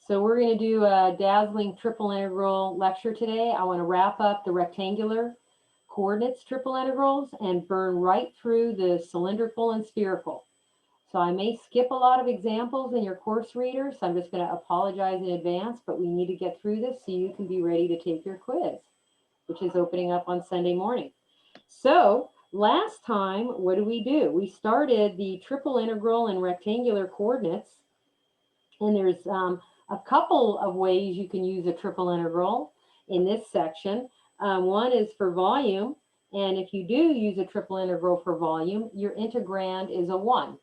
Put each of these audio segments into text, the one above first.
So we're going to do a dazzling triple integral lecture today. I want to wrap up the rectangular coordinates triple integrals and burn right through the cylindrical and spherical. So I may skip a lot of examples in your course reader, so I'm just going to apologize in advance, but we need to get through this so you can be ready to take your quiz, which is opening up on Sunday morning. So last time, what did we do? We started the triple integral in rectangular coordinates, and there's a couple of ways you can use a triple integral in this section. One is for volume, and if you do use a triple integral for volume, your integrand is a 1.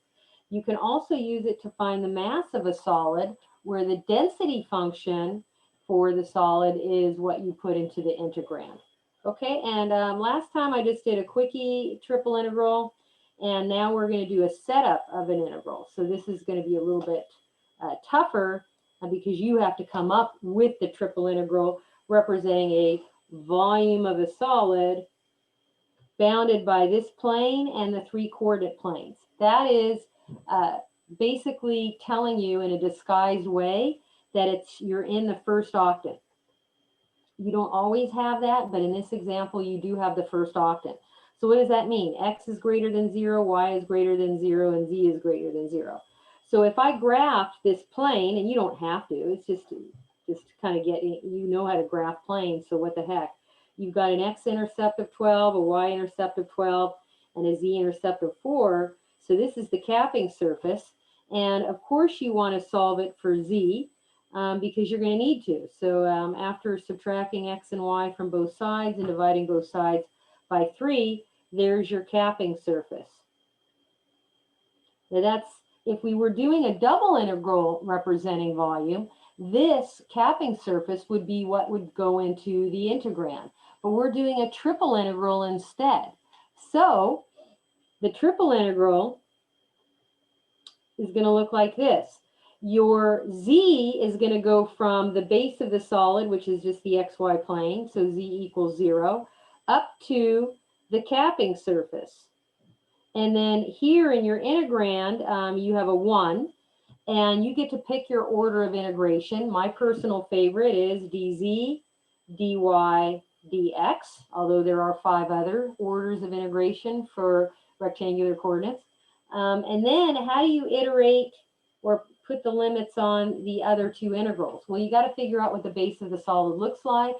You can also use it to find the mass of a solid, where the density function for the solid is what you put into the integrand. Okay, and last time I just did a quickie triple integral, and now we're going to do a setup of an integral. So this is going to be a little bit tougher because you have to come up with the triple integral representing a volume of a solid bounded by this plane and the 3 coordinate planes. That is basically telling you in a disguised way that you're in the first octant. You don't always have that, but in this example, you do have the first octant. So what does that mean? X is greater than 0, Y is greater than 0, and Z is greater than 0. So if I graphed this plane, and you don't have to, it's just to kind of get, you know how to graph planes, so what the heck. You've got an x-intercept of 12, a y-intercept of 12, and a z-intercept of 4. So this is the capping surface. And of course you want to solve it for z because you're going to need to. So after subtracting x and y from both sides and dividing both sides by 3, there's your capping surface. Now that's, if we were doing a double integral representing volume, this capping surface would be what would go into the integrand. But we're doing a triple integral instead. So the triple integral is going to look like this. Your z is going to go from the base of the solid, which is just the xy plane, so z equals 0, up to the capping surface. And then here in your integrand, you have a 1, and you get to pick your order of integration. My personal favorite is dz, dy, dx, although there are 5 other orders of integration for rectangular coordinates. And then how do you iterate or put the limits on the other 2 integrals? Well, you got to figure out what the base of the solid looks like.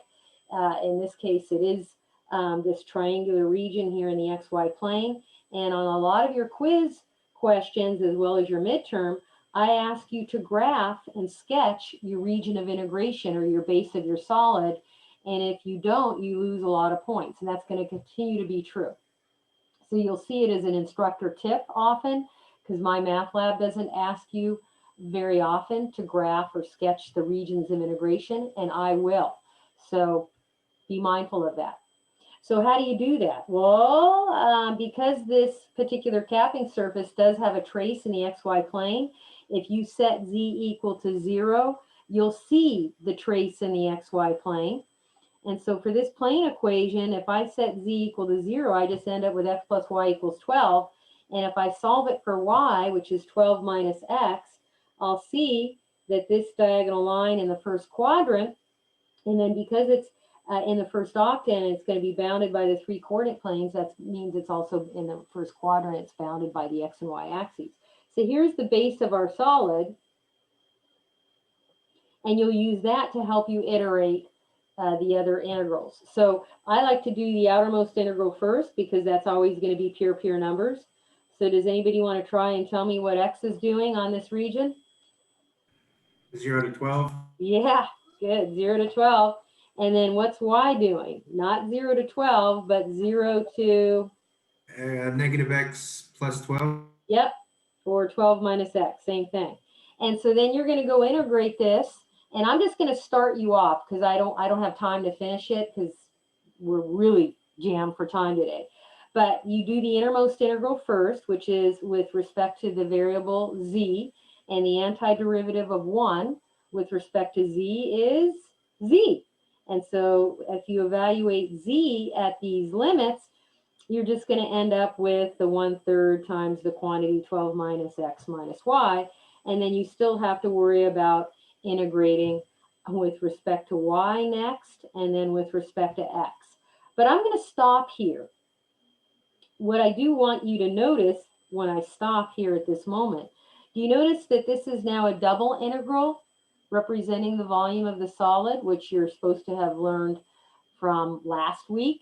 In this case, it is this triangular region here in the xy plane. And on a lot of your quiz questions, as well as your midterm, I ask you to graph and sketch your region of integration or your base of your solid. And if you don't, you lose a lot of points. And that's going to continue to be true. So you'll see it as an instructor tip often, because my math lab doesn't ask you very often to graph or sketch the regions of integration, and I will. So be mindful of that. So how do you do that? Well, because this particular capping surface does have a trace in the xy plane, if you set z equal to 0, you'll see the trace in the xy plane. And so for this plane equation, if I set z equal to 0, I just end up with x plus y equals 12. And if I solve it for y, which is 12 minus x, I'll see that this diagonal line in the first quadrant, and then because it's in the first octant, it's going to be bounded by the 3 coordinate planes. That means it's also in the first quadrant, it's bounded by the x and y axes. So here's the base of our solid, and you'll use that to help you iterate the other integrals. So I like to do the outermost integral first because that's always going to be pure numbers. So does anybody want to try and tell me what x is doing on this region? 0 to 12. Yeah, good, 0 to 12. And then what's y doing? Not 0 to 12, but 0 to? Negative x plus 12. Yep, or 12 minus x, same thing. And so then you're going to go integrate this. And I'm just going to start you off because I don't have time to finish it because we're really jammed for time today. But you do the innermost integral first, which is with respect to the variable z, and the antiderivative of 1 with respect to z is z. And so if you evaluate z at these limits, you're just going to end up with the 1/3 times the quantity 12 minus x minus y. And then you still have to worry about integrating with respect to y next, and then with respect to x. But I'm going to stop here. What I do want you to notice when I stop here at this moment, do you notice that this is now a double integral representing the volume of the solid, which you're supposed to have learned from last week?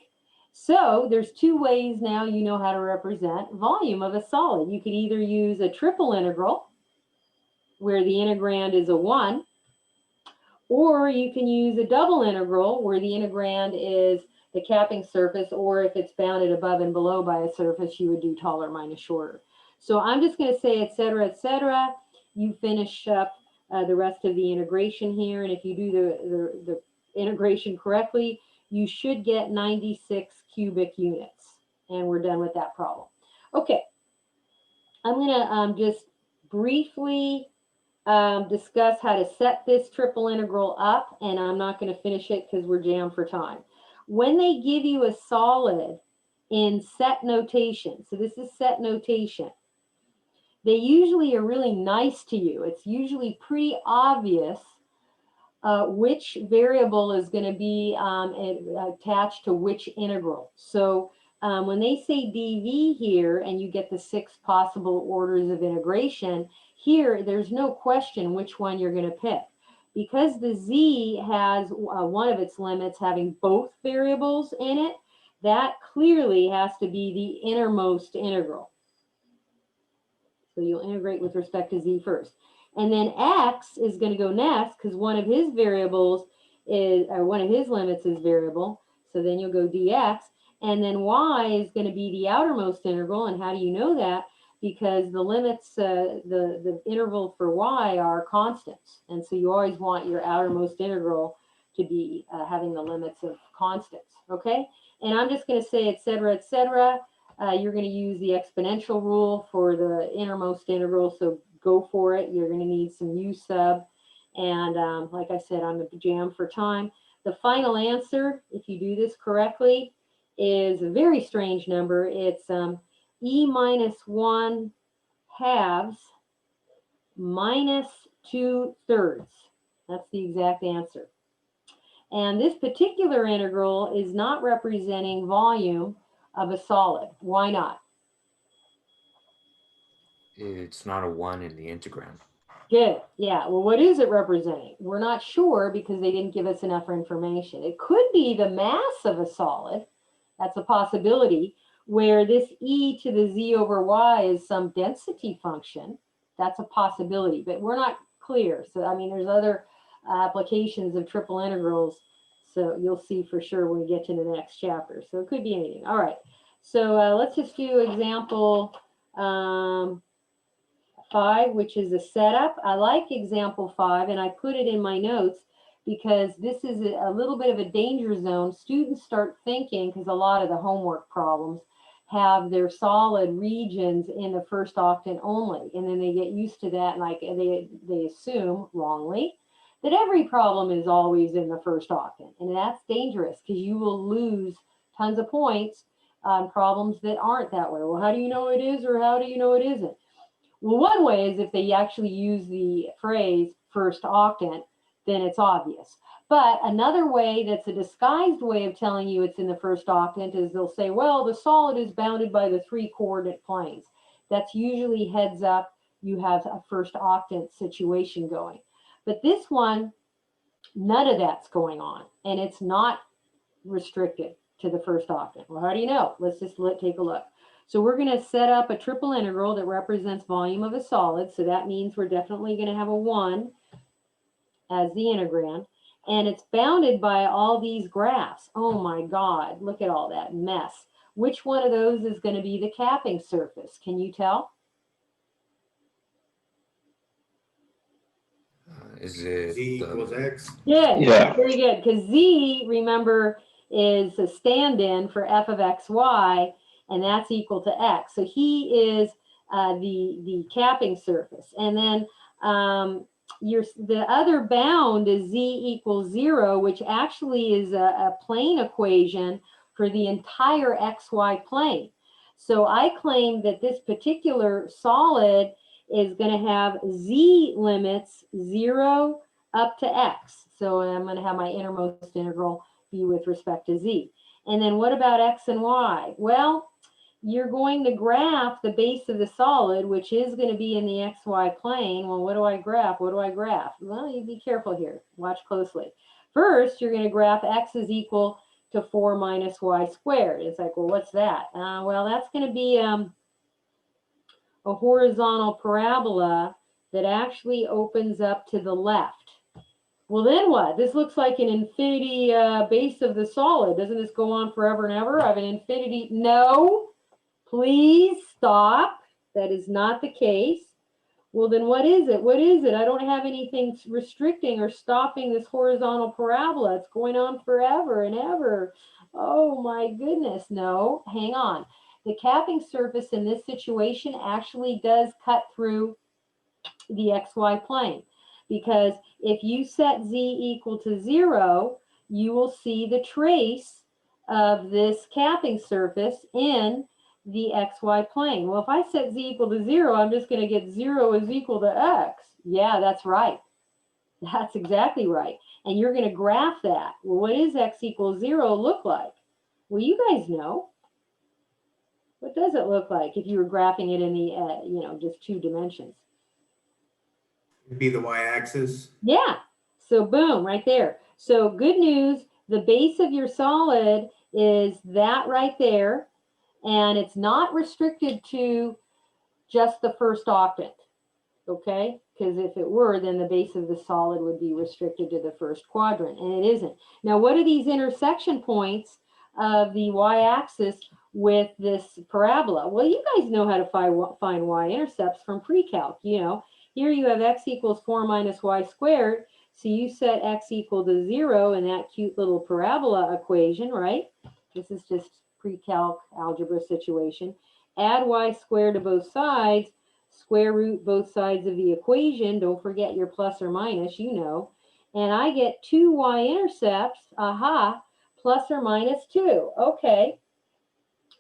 So there's two ways now you know how to represent volume of a solid. You could either use a triple integral, where the integrand is a 1, or you can use a double integral, where the integrand is the capping surface, or if it's bounded above and below by a surface, you would do taller minus shorter. So I'm just going to say et cetera, et cetera. You finish up the rest of the integration here, and if you do the integration correctly, you should get 96 cubic units, and we're done with that problem. Okay, I'm going to just briefly discuss how to set this triple integral up, and I'm not going to finish it because we're jammed for time. When they give you a solid in set notation, so this is set notation, they usually are really nice to you. It's usually pretty obvious which variable is going to be attached to which integral. So when they say dv here, and you get the 6 possible orders of integration, here there's no question which one you're going to pick. Because the z has one of its limits having both variables in it, that clearly has to be the innermost integral. So you'll integrate with respect to z first. And then x is going to go next because one of his variables is, or one of his limits is variable. So then you'll go dx. And then y is going to be the outermost integral. And how do you know that? Because the limits, the interval for y are constants. And so you always want your outermost integral to be having the limits of constants. Okay? And I'm just going to say et cetera, et cetera. You're going to use the exponential rule for the innermost integral, so go for it. You're going to need some u sub. And like I said, I'm jammed for time. The final answer, if you do this correctly, is a very strange number. It's e minus 1 halves minus 2/3. That's the exact answer. And this particular integral is not representing volume of a solid. Why not? It's not a 1 in the integrand. Good. Yeah. Well, what is it representing? We're not sure because they didn't give us enough information. It could be the mass of a solid. That's a possibility, where this e to the z over y is some density function. That's a possibility, but we're not clear. So, I mean, there's other applications of triple integrals. So you'll see for sure when we get to the next chapter. So it could be anything. All right. So let's just do example 5, which is a setup. I like example 5, and I put it in my notes because this is a little bit of a danger zone. Students start thinking, because a lot of the homework problems have their solid regions in the first octant only, and then they get used to that, and like they assume wrongly that every problem is always in the first octant, and that's dangerous because you will lose tons of points on problems that aren't that way. Well, how do you know it is, or how do you know it isn't? Well, one way is if they actually use the phrase first octant, then it's obvious. But another way that's a disguised way of telling you it's in the first octant is they'll say, well, the solid is bounded by the 3 coordinate planes. That's usually heads up you have a first octant situation going. But this one, none of that's going on, and it's not restricted to the first octant. Well, how do you know? Let's just take a look. So we're going to set up a triple integral that represents volume of a solid. So that means we're definitely going to have a 1 as the integrand. And it's bounded by all these graphs. Oh my God, look at all that mess. Which one of those is going to be the capping surface? Can you tell? Is it Z equals X. Good. Yeah. Very good. Because Z, remember, is a stand-in for f of x, y, and that's equal to x. So he is the capping surface. And then the other bound is z equals 0, which actually is a plane equation for the entire xy plane. So I claim that this particular solid is going to have z limits 0, up to x. So I'm going to have my innermost integral be with respect to z. And then what about x and y? Well, you're going to graph the base of the solid, which is going to be in the xy plane. Well, what do I graph? What do I graph? Well, you be careful here. Watch closely. First, you're going to graph x is equal to 4 minus y squared. It's like, well, what's that? Well, that's going to be a horizontal parabola that actually opens up to the left. Well, then what? This looks like an infinity base of the solid. Doesn't this go on forever and ever? I have an infinity. No, please stop. That is not the case. Well, then what is it? What is it? I don't have anything restricting or stopping this horizontal parabola. It's going on forever and ever. Oh my goodness. No, hang on. The capping surface in this situation actually does cut through the xy plane, because if you set z equal to 0, you will see the trace of this capping surface in the xy plane. Well, if I set z equal to 0, I'm just going to get 0 is equal to x. Yeah, that's right. That's exactly right. And you're going to graph that. Well, what does x equals 0 look like? Well, you guys know. What does it look like if you were graphing it in the, just 2 dimensions? It'd be the y-axis. Yeah. So boom, right there. So good news, the base of your solid is that right there, and it's not restricted to just the first octant, okay? Because if it were, then the base of the solid would be restricted to the first quadrant, and it isn't. Now, what are these intersection points of the y-axis with this parabola? Well, you guys know how to find y-intercepts from pre-calc, Here you have x equals 4 minus y squared. So you set x equal to 0 in that cute little parabola equation, right? This is just pre-calc algebra situation. Add y squared to both sides, square root both sides of the equation. Don't forget your plus or minus, And I get 2 y-intercepts, aha, plus or minus 2. Okay,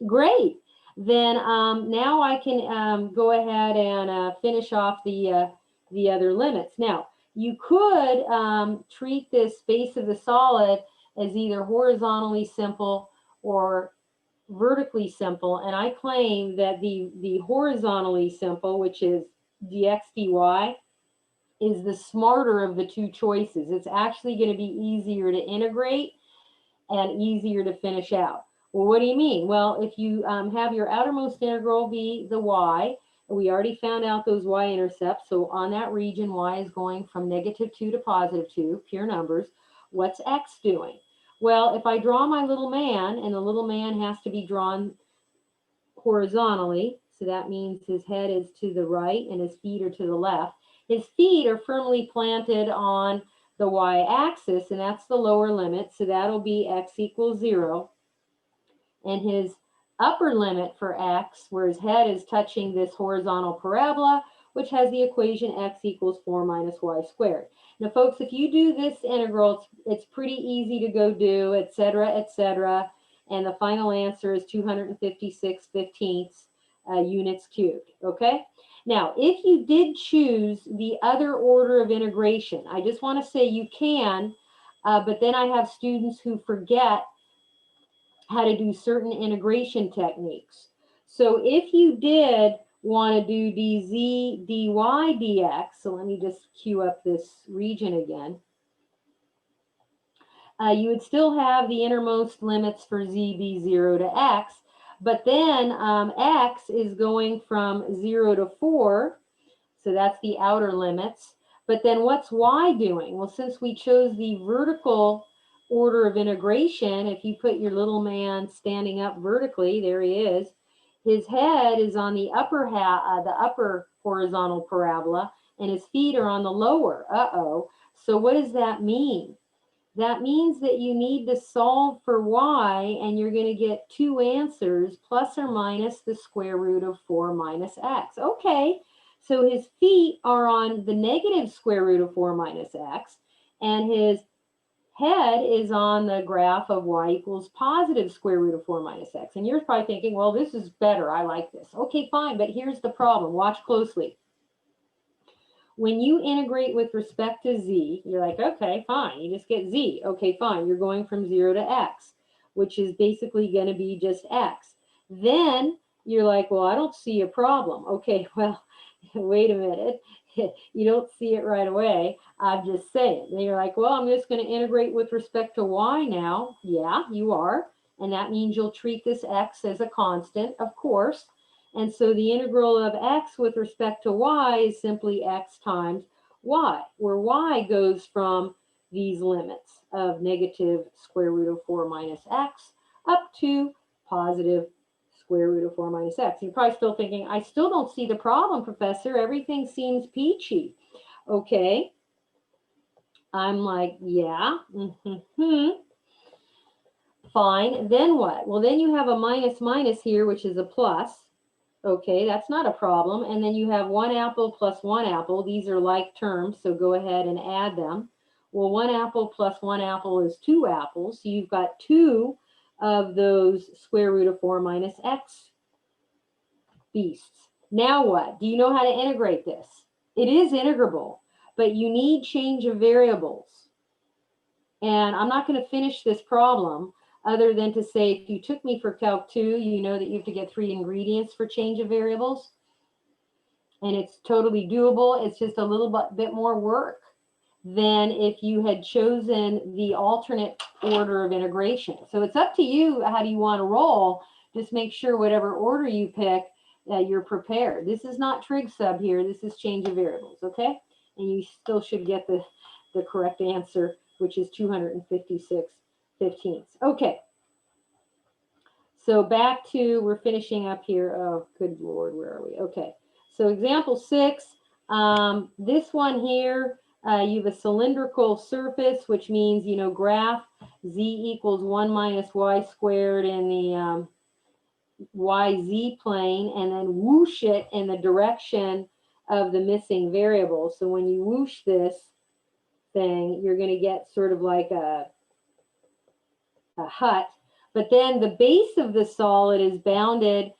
great. Then now I can go ahead and finish off the other limits. Now, you could treat this base of the solid as either horizontally simple or vertically simple. And I claim that the horizontally simple, which is dx dy, is the smarter of the 2 choices. It's actually going to be easier to integrate and easier to finish out. Well, what do you mean? Well, if you have your outermost integral be the y, we already found out those y-intercepts. So on that region, y is going from -2 to +2, pure numbers. What's x doing? Well, if I draw my little man, and the little man has to be drawn horizontally, so that means his head is to the right and his feet are to the left. His feet are firmly planted on the y-axis, and that's the lower limit, so that'll be x equals 0. And his upper limit for x, where his head is touching this horizontal parabola, which has the equation x equals 4 minus y squared. Now, folks, if you do this integral, it's pretty easy to go do, etc., etc., and the final answer is 256/15 units cubed, okay? Now, if you did choose the other order of integration, I just want to say you can, but then I have students who forget how to do certain integration techniques. So if you did want to do dz, dy, dx, so let me just cue up this region again, you would still have the innermost limits for z be 0 to x, but then x is going from 0 to 4, so that's the outer limits. But then what's y doing? Well, since we chose the vertical order of integration, if you put your little man standing up vertically, there he is, his head is on the upper horizontal parabola, and his feet are on the lower. Uh-oh. So what does that mean? That means that you need to solve for y, and you're going to get 2 answers, plus or minus the square root of 4 minus x. Okay, so his feet are on the negative square root of 4 minus x, and his head is on the graph of y equals positive square root of 4 minus x. And you're probably thinking, well, this is better. I like this. Okay, fine, but here's the problem. Watch closely. When you integrate with respect to z, you're like, okay, fine, you just get z. Okay, fine, you're going from 0 to x, which is basically going to be just x. Then you're like, well, I don't see a problem. Okay, well, wait a minute. You don't see it right away. I'm just saying. Then you're like, well, I'm just going to integrate with respect to y now. Yeah, you are. And that means you'll treat this x as a constant, of course. And so the integral of x with respect to y is simply x times y, where y goes from these limits of negative square root of 4 minus x up to positive square root of 4 minus x. You're probably still thinking, I still don't see the problem, Professor. Everything seems peachy. Okay. I'm like, yeah. Fine. Then what? Well, then you have a minus minus here, which is a plus. Okay, that's not a problem. And then you have 1 apple plus 1 apple. These are like terms, so go ahead and add them. Well, 1 apple plus 1 apple is 2 apples. So you've got 2 of those square root of 4 minus x beasts. Now what? Do you know how to integrate this? It is integrable, but you need change of variables. And I'm not going to finish this problem other than to say, if you took me for Calc 2, you know that you have to get 3 ingredients for change of variables. And it's totally doable. It's just a little bit more work than if you had chosen the alternate order of integration. So it's up to you. How do you want to roll? Just make sure whatever order you pick, you're prepared. This is not trig sub here. This is change of variables, okay? And you still should get the correct answer, which is 256/15. Okay. So back to, we're finishing up here. Oh, good Lord, where are we? Okay. So example 6, this one here, you have a cylindrical surface, which means, you know, graph z equals 1 minus y squared in the yz plane, and then whoosh it in the direction of the missing variable. So when you whoosh this thing, you're going to get sort of like a hut. But then the base of the solid is bounded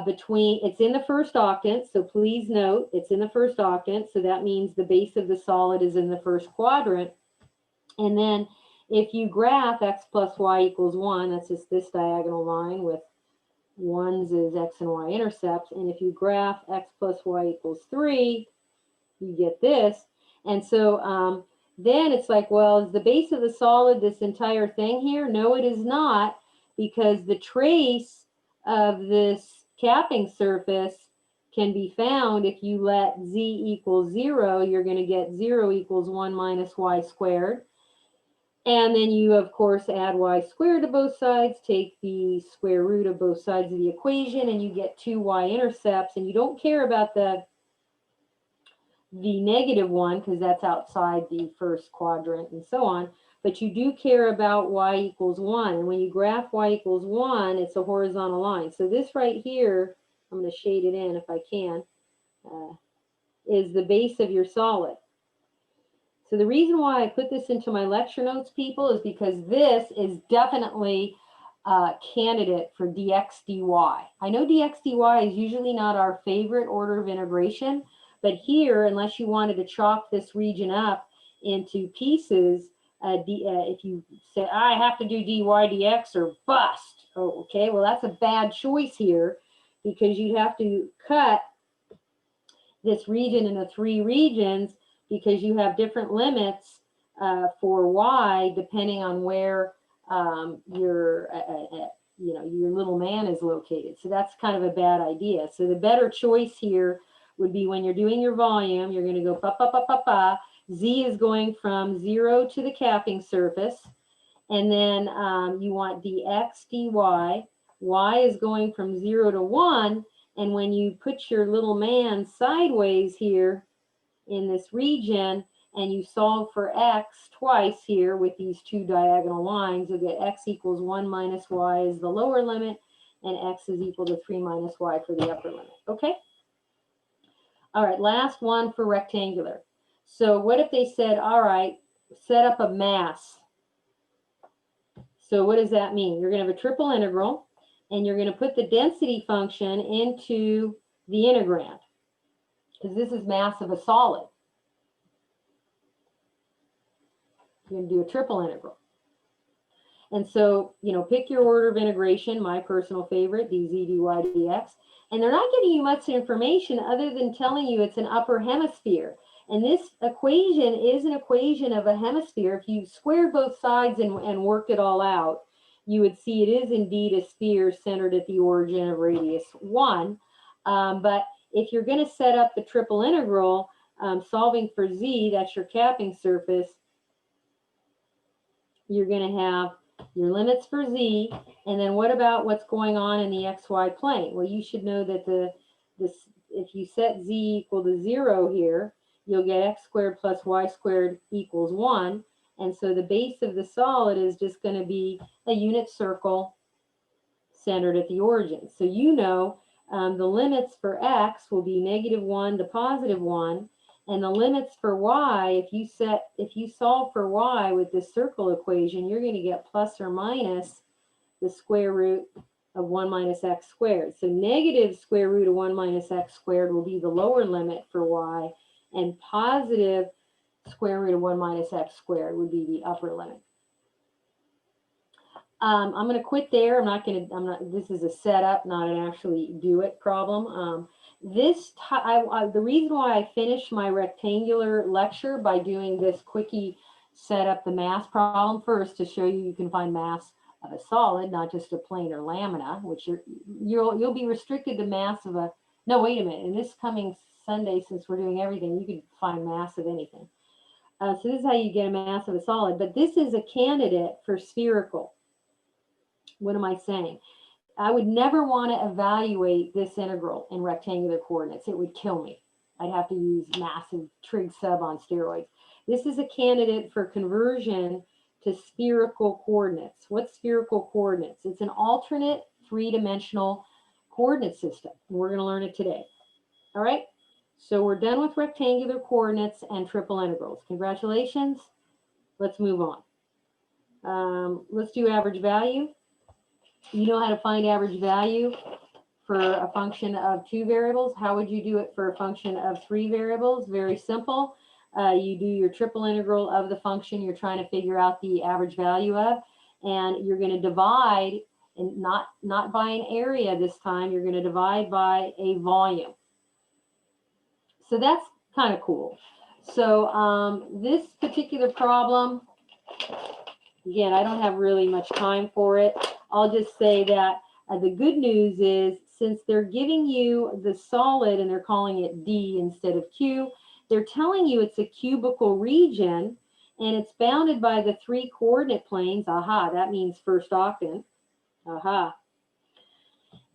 between, it's in the first octant, so please note it's in the first octant, so that means the base of the solid is in the first quadrant. And then if you graph x plus y equals 1, that's just this diagonal line with 1's is x and y intercepts, and if you graph x plus y equals 3, you get this. And so then it's like, well, is the base of the solid this entire thing here? No, it is not, because the trace of this capping surface can be found if you let z equal 0. You're going to get 0 equals 1 minus y squared. And then you, of course, add y squared to both sides, take the square root of both sides of the equation, and you get 2 y-intercepts. And you don't care about the negative one, because that's outside the first quadrant and so on, but you do care about y equals 1. And when you graph y equals 1, it's a horizontal line. So this right here, I'm going to shade it in if I can, is the base of your solid. So the reason why I put this into my lecture notes, people, is because this is definitely a candidate for dx dy. I know dx dy is usually not our favorite order of integration, but here, unless you wanted to chop this region up into pieces, if you say, I have to do dy dx or bust, oh, okay, well, that's a bad choice here, because you'd have to cut this region into 3 regions, because you have different limits for y depending on where your little man is located. So that's kind of a bad idea. So the better choice here would be, when you're doing your volume, you're going to go pa pa pa pa pa. Z is going from 0 to the capping surface, and then you want dx dy. Y is going from 0 to 1, and when you put your little man sideways here in this region, and you solve for x twice here with these 2 diagonal lines, you'll get x equals 1 minus y is the lower limit, and x is equal to 3 minus y for the upper limit. Okay? All right, last one for rectangular. So what if they said, all right, set up a mass? So what does that mean? You're going to have a triple integral, and you're going to put the density function into the integrand, because this is mass of a solid. You're going to do a triple integral. And so, you know, pick your order of integration, my personal favorite, dz, dy, dx. And they're not giving you much information other than telling you it's an upper hemisphere. And this equation is an equation of a hemisphere. If you squared both sides and worked it all out, you would see it is indeed a sphere centered at the origin of radius 1. But if you're going to set up the triple integral, solving for z, that's your capping surface, you're going to have your limits for z, and then what about what's going on in the xy plane? Well, you should know that if you set z equal to 0 here, you'll get x squared plus y squared equals 1. And so the base of the solid is just going to be a unit circle centered at the origin. So you know the limits for x will be -1 to +1. And the limits for y, if you solve for y with this circle equation, you're going to get plus or minus the square root of 1 minus x squared. So negative square root of 1 minus x squared will be the lower limit for y, and positive square root of 1 minus x squared would be the upper limit. I'm going to quit there. This is a setup, not an actually do it problem. The reason why I finished my rectangular lecture by doing this quickie set up the mass problem first to show you can find mass of a solid, not just a planar lamina, which you'll be restricted to mass of a, no, wait a minute. In this coming Sunday, since we're doing everything, you can find mass of anything. So this is how you get a mass of a solid, but this is a candidate for spherical. What am I saying? I would never want to evaluate this integral in rectangular coordinates. It would kill me. I'd have to use massive trig sub on steroids. This is a candidate for conversion to spherical coordinates. What's spherical coordinates? It's an alternate three-dimensional coordinate system. We're going to learn it today. All right. So we're done with rectangular coordinates and triple integrals. Congratulations. Let's move on. Let's do average value. You know how to find average value for a function of 2 variables. How would you do it for a function of 3 variables? Very simple. You do your triple integral of the function you're trying to figure out the average value of, and you're going to divide, and not by an area this time, you're going to divide by a volume. So that's kind of cool. So this particular problem, again, I don't have really much time for it. I'll just say that the good news is, since they're giving you the solid and they're calling it D instead of Q, they're telling you it's a cubical region and it's bounded by the 3 coordinate planes. Aha, that means first octant. Aha.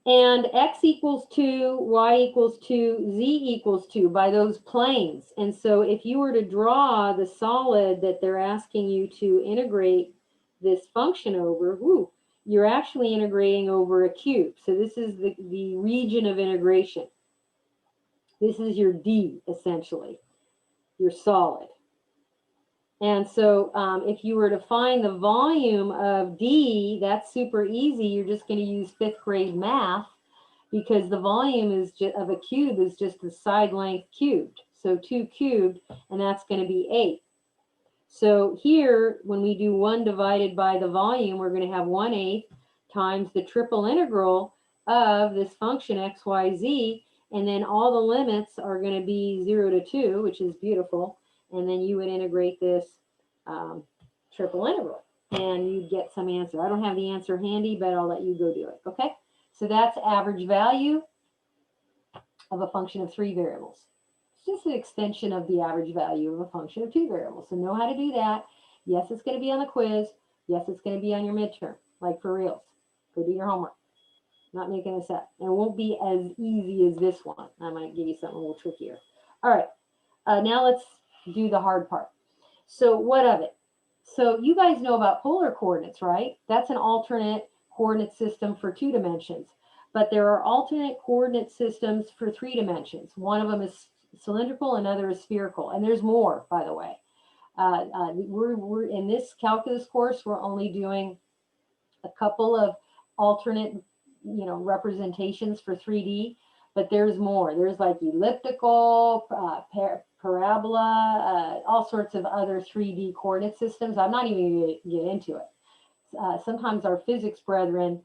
And x equals 2, y equals 2, z equals 2 by those planes. And so if you were to draw the solid that they're asking you to integrate this function over, you're actually integrating over a cube. So this is the region of integration. This is your D, essentially, your solid. And so if you were to find the volume of D, that's super easy. You're just going to use 5th grade math, because the volume is of a cube is just the side length cubed. So 2 cubed, and that's going to be 8. So here, when we do 1 divided by the volume, we're going to have 1/8 times the triple integral of this function x, y, z, and then all the limits are going to be 0 to 2, which is beautiful. And then you would integrate this triple integral, and you'd get some answer. I don't have the answer handy, but I'll let you go do it. Okay, so that's average value of a function of 3 variables. It's just an extension of the average value of a function of 2 variables. So know how to do that. Yes, it's going to be on the quiz. Yes, it's going to be on your midterm, like for reals. Go do your homework. Not making this up. And it won't be as easy as this one. I might give you something a little trickier. All right, now let's do the hard part. So what of it? So you guys know about polar coordinates, right? That's an alternate coordinate system for 2 dimensions. But there are alternate coordinate systems for 3 dimensions. One of them is cylindrical, another is spherical. And there's more, by the way. We're in this calculus course, we're only doing a couple of alternate, representations for 3D, but there's more. There's like elliptical, parabola, all sorts of other 3D coordinate systems. I'm not even going to get into it. Sometimes our physics brethren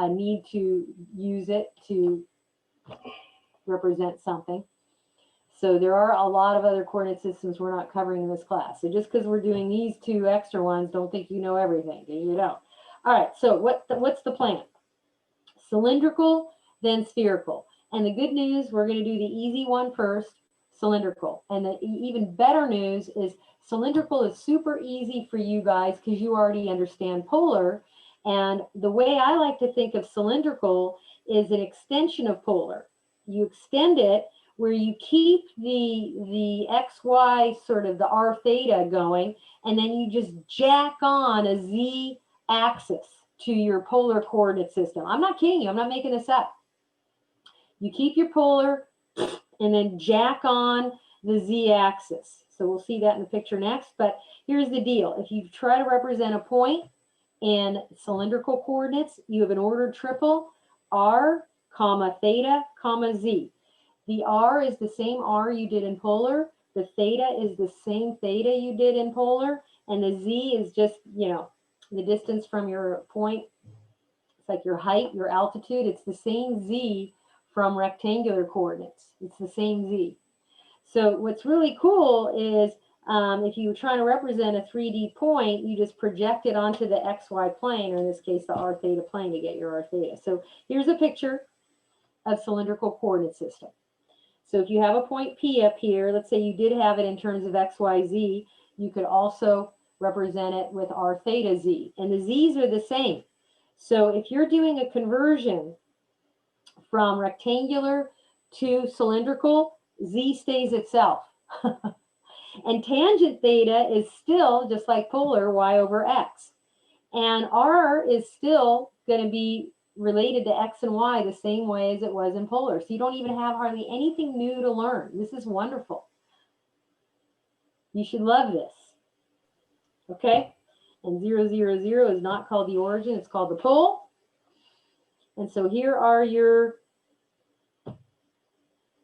need to use it to represent something. So there are a lot of other coordinate systems we're not covering in this class. So just because we're doing these two extra ones, don't think you know everything. You don't. All right, so what's the plan? Cylindrical, then spherical. And the good news, we're going to do the easy one first, cylindrical. And the even better news is cylindrical is super easy for you guys because you already understand polar. And the way I like to think of cylindrical is an extension of polar. You extend it where you keep the XY, sort of the R theta going, and then you just jack on a Z axis to your polar coordinate system. I'm not kidding you. I'm not making this up. You keep your polar and then jack on the Z axis. So we'll see that in the picture next. But here's the deal. If you try to represent a point in cylindrical coordinates, you have an ordered triple, R, comma, theta, comma, Z. The R is the same R you did in polar. The theta is the same theta you did in polar. And the Z is just, you know, the distance from your point. It's like your height, your altitude. It's the same Z from rectangular coordinates. It's the same Z. So what's really cool is if you were trying to represent a 3D point, you just project it onto the XY plane, or in this case, the R theta plane to get your R theta. So here's a picture of cylindrical coordinate system. So if you have a point P up here, let's say you did have it in terms of X, Y, Z, you could also represent it with R theta Z. And the Z's are the same. So if you're doing a conversion from rectangular to cylindrical, Z stays itself. And tangent theta is still, just like polar, Y over X. And R is still going to be related to X and Y the same way as it was in polar. So you don't even have hardly anything new to learn. This is wonderful. You should love this. Okay? And 0, 0, 0 is not called the origin, it's called the pole. And so here are your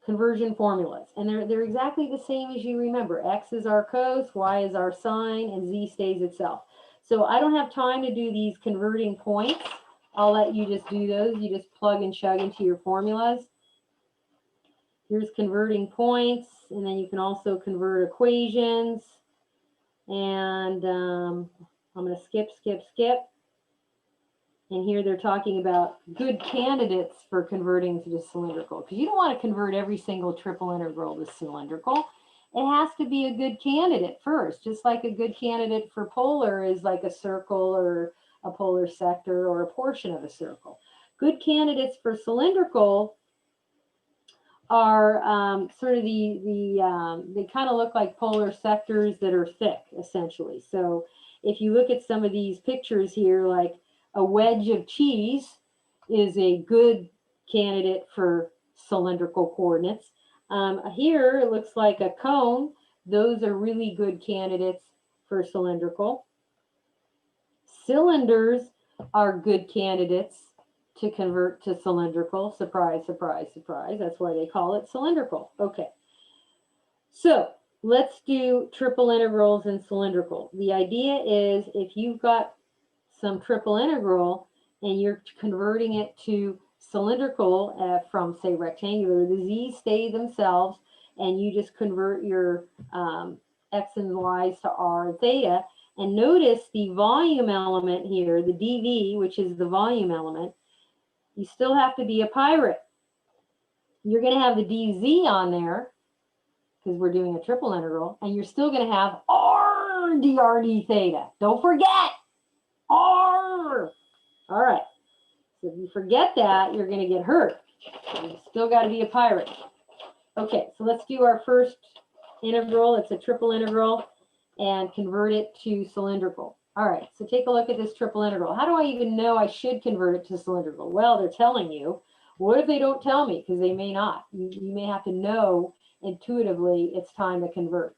conversion formulas. And they're exactly the same as you remember. X is our cos, Y is our sine, and Z stays itself. So I don't have time to do these converting points. I'll let you just do those. You just plug and chug into your formulas. Here's converting points, and then you can also convert equations. And I'm going to skip. And here they're talking about good candidates for converting to cylindrical, because you don't want to convert every single triple integral to cylindrical. It has to be a good candidate first, just like a good candidate for polar is like a circle or a polar sector or a portion of a circle. Good candidates for cylindrical are sort of they kind of look like polar sectors that are thick, essentially. So if you look at some of these pictures here, like a wedge of cheese is a good candidate for cylindrical coordinates. Here it looks like a cone. Those are really good candidates for cylindrical. Cylinders are good candidates to convert to cylindrical. Surprise, surprise, surprise. That's why they call it cylindrical. Okay. So let's do triple integrals and cylindrical. The idea is if you've got some triple integral and you're converting it to cylindrical from, say, rectangular, the z's stay themselves, and you just convert your x and y's to r and theta. And notice the volume element here, the dv, which is the volume element, you still have to be a pirate. You're going to have the dz on there because we're doing a triple integral, and you're still going to have r drd theta. Don't forget r. All right. So if you forget that, you're going to get hurt. You still got to be a pirate. Okay, so let's do our first integral. It's a triple integral, and convert it to cylindrical. All right, so take a look at this triple integral. How do I even know I should convert it to cylindrical? Well, they're telling you. What if they don't tell me? Because they may not. You may have to know intuitively it's time to convert.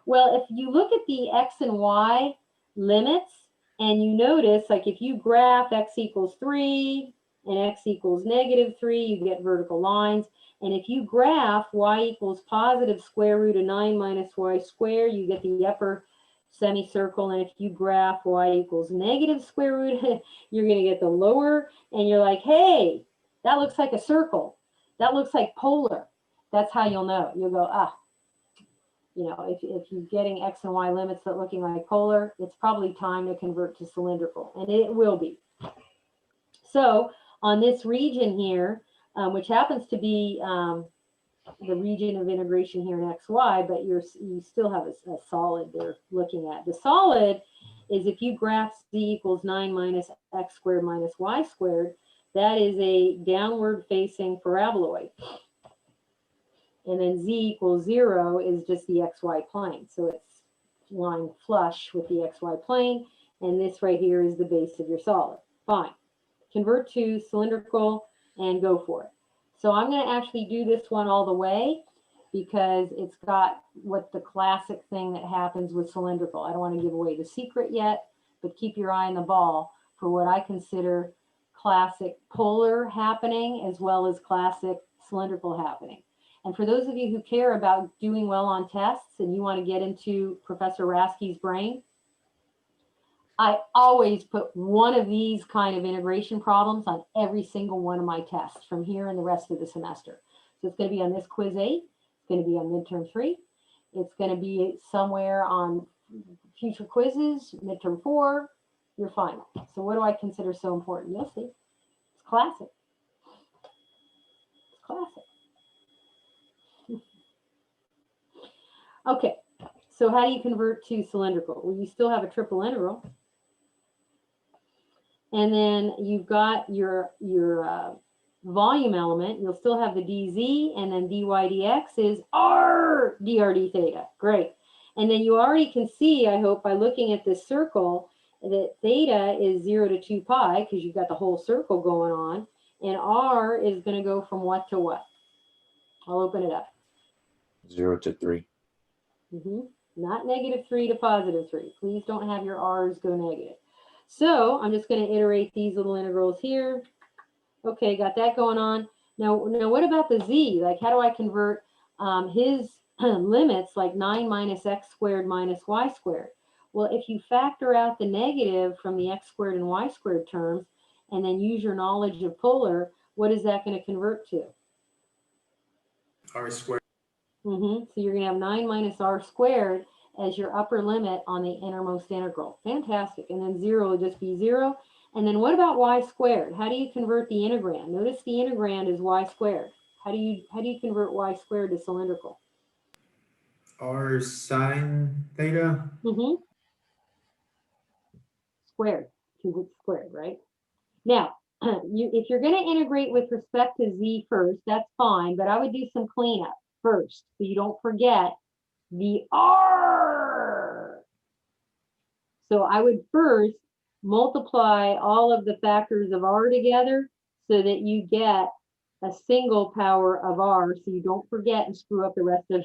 Well, if you look at the x and y limits, and you notice, like if you graph x equals 3 and x equals -3, you get vertical lines. And if you graph y equals positive square root of 9 minus y squared, you get the upper semicircle. And if you graph y equals negative square root, you're going to get the lower. And you're like, hey, that looks like a circle. That looks like polar. That's how you'll know. You'll go, if you're getting x and y limits that looking like polar, it's probably time to convert to cylindrical. And it will be. So on this region here, which happens to be the region of integration here in xy, but you still have a solid they're looking at. The solid is if you graph z equals 9 minus x squared minus y squared, that is a downward facing paraboloid. And then z equals 0 is just the xy plane. So it's lying flush with the xy plane. And this right here is the base of your solid. Fine. Convert to cylindrical and go for it. So I'm going to actually do this one all the way because it's got what the classic thing that happens with cylindrical. I don't want to give away the secret yet, but keep your eye on the ball for what I consider classic polar happening as well as classic cylindrical happening. And for those of you who care about doing well on tests and you want to get into Professor Rasky's brain, I always put one of these kind of integration problems on every single one of my tests from here and the rest of the semester. So it's going to be on this quiz 8. It's going to be on midterm 3. It's going to be somewhere on future quizzes, midterm 4, your final. So what do I consider so important? You'll see. It's classic. It's classic. Okay, so how do you convert to cylindrical? Well, you still have a triple integral. And then you've got your volume element. You'll still have the dz, and then dy dx is r dr d theta. Great. And then you already can see, I hope, by looking at this circle, that theta is 0 to 2 pi, because you've got the whole circle going on. And r is going to go from what to what? I'll open it up. 0 to 3. Not negative 3 to positive 3. Please don't have your r's go negative. So I'm just going to iterate these little integrals here. Okay, got that going on. Now what about the z? Like, how do I convert his limits, like 9 minus x squared minus y squared? Well, if you factor out the negative from the x squared and y squared terms, and then use your knowledge of polar, what is that going to convert to? R squared. So you're going to have 9 minus r squared as your upper limit on the innermost integral. Fantastic. And then 0 will just be 0. And then what about y squared? How do you convert the integrand? Notice the integrand is y squared. How do you convert y squared to cylindrical? R sine theta. Squared. Squared, right? Now, if you're going to integrate with respect to z first, that's fine, but I would do some cleanup first so you don't forget the r. So I would first multiply all of the factors of r together so that you get a single power of r, so you don't forget and screw up the rest of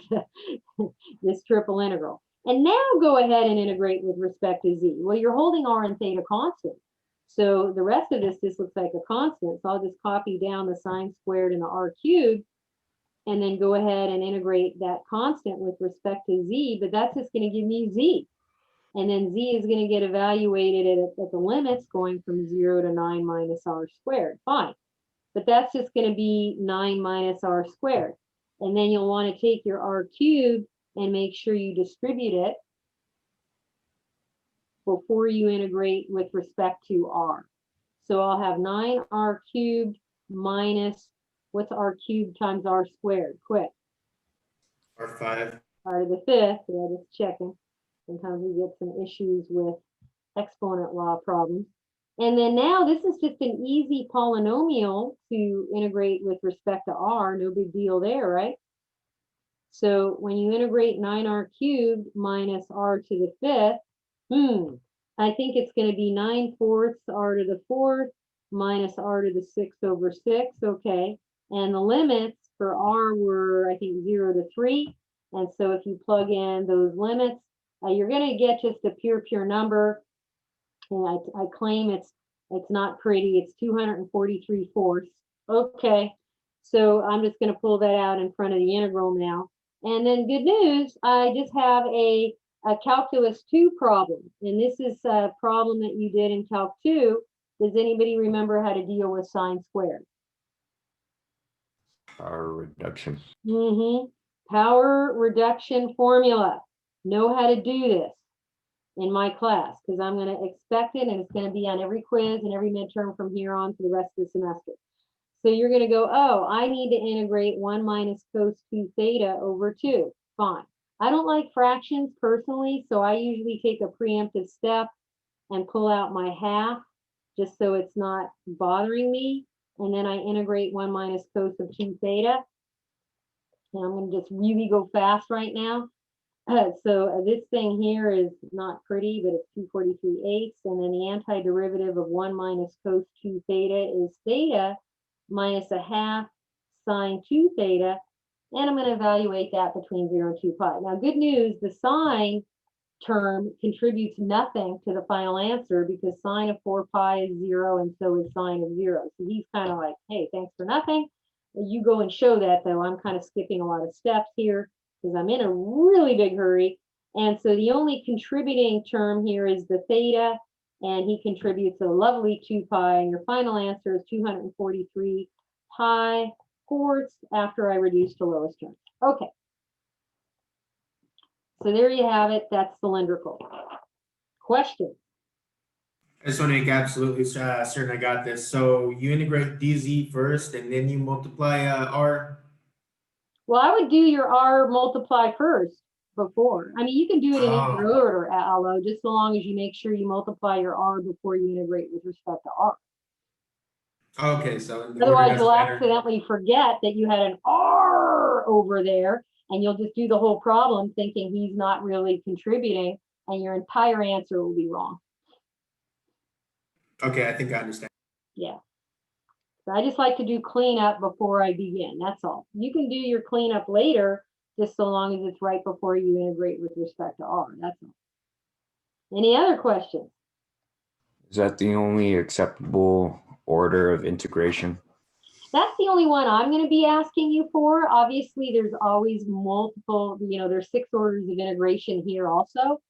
this triple integral. And now go ahead and integrate with respect to z. Well, you're holding r and theta constant. So the rest of this looks like a constant. So I'll just copy down the sine squared and the r cubed, and then go ahead and integrate that constant with respect to z, but that's just going to give me z. And then z is going to get evaluated at the limits going from 0 to 9 minus r squared. Fine. But that's just going to be 9 minus r squared. And then you'll want to take your r cubed and make sure you distribute it before you integrate with respect to r. So I'll have 9r cubed minus, what's r cubed times r squared? Quick. R5. R to the 5th. Yeah, just checking. Sometimes we get some issues with exponent law problems. And then now this is just an easy polynomial to integrate with respect to r. No big deal there, right? So when you integrate 9r cubed minus r to the 5th, I think it's going to be 9/4 r to the 4th minus r to the 6th over 6. Okay. And the limits for r were, I think, 0 to 3. And so if you plug in those limits, you're going to get just a pure number. And I claim it's not pretty. It's 243 fourths. Okay. So I'm just going to pull that out in front of the integral now. And then good news, I just have a calculus 2 problem. And this is a problem that you did in Calc 2. Does anybody remember how to deal with sine squared? Power reduction. Power reduction formula. Know how to do this in my class because I'm going to expect it, and it's going to be on every quiz and every midterm from here on for the rest of the semester. So you're going to go, oh, I need to integrate 1 minus cos 2 theta over 2. Fine. I don't like fractions personally, so I usually take a preemptive step and pull out my half just so it's not bothering me. And then I integrate 1 minus cos of 2 theta. And I'm going to just really go fast right now. So this thing here is not pretty, but it's 243/8. And then the antiderivative of 1 minus cos 2 theta is theta minus a half sine 2 theta. And I'm going to evaluate that between 0 and 2 pi. Now, good news, the sine term contributes nothing to the final answer because sine of 4 pi is 0 and so is sine of 0. So he's kind of like, hey, thanks for nothing. You go and show that, though. I'm kind of skipping a lot of steps here because I'm in a really big hurry. And so the only contributing term here is the theta, and he contributes a lovely 2 pi, and your final answer is 243 pi fourths after I reduce to lowest term. Okay. So there you have it. That's cylindrical. Question. I just want to make absolutely certain I got this. So you integrate dz first, and then you multiply r. Well, I would do your r multiply first before. I mean, you can do it in either order, Allo, just so long as you make sure you multiply your r before you integrate with respect to r. Okay, so otherwise you'll accidentally forget that you had an r over there, and you'll just do the whole problem thinking he's not really contributing, and your entire answer will be wrong. Okay, I think I understand. Yeah. So I just like to do cleanup before I begin. That's all. You can do your cleanup later, just so long as it's right before you integrate with respect to R. That's all. Any other questions? Is that the only acceptable order of integration? That's the only one I'm going to be asking you for. Obviously, there's always multiple, there's 6 orders of integration here also.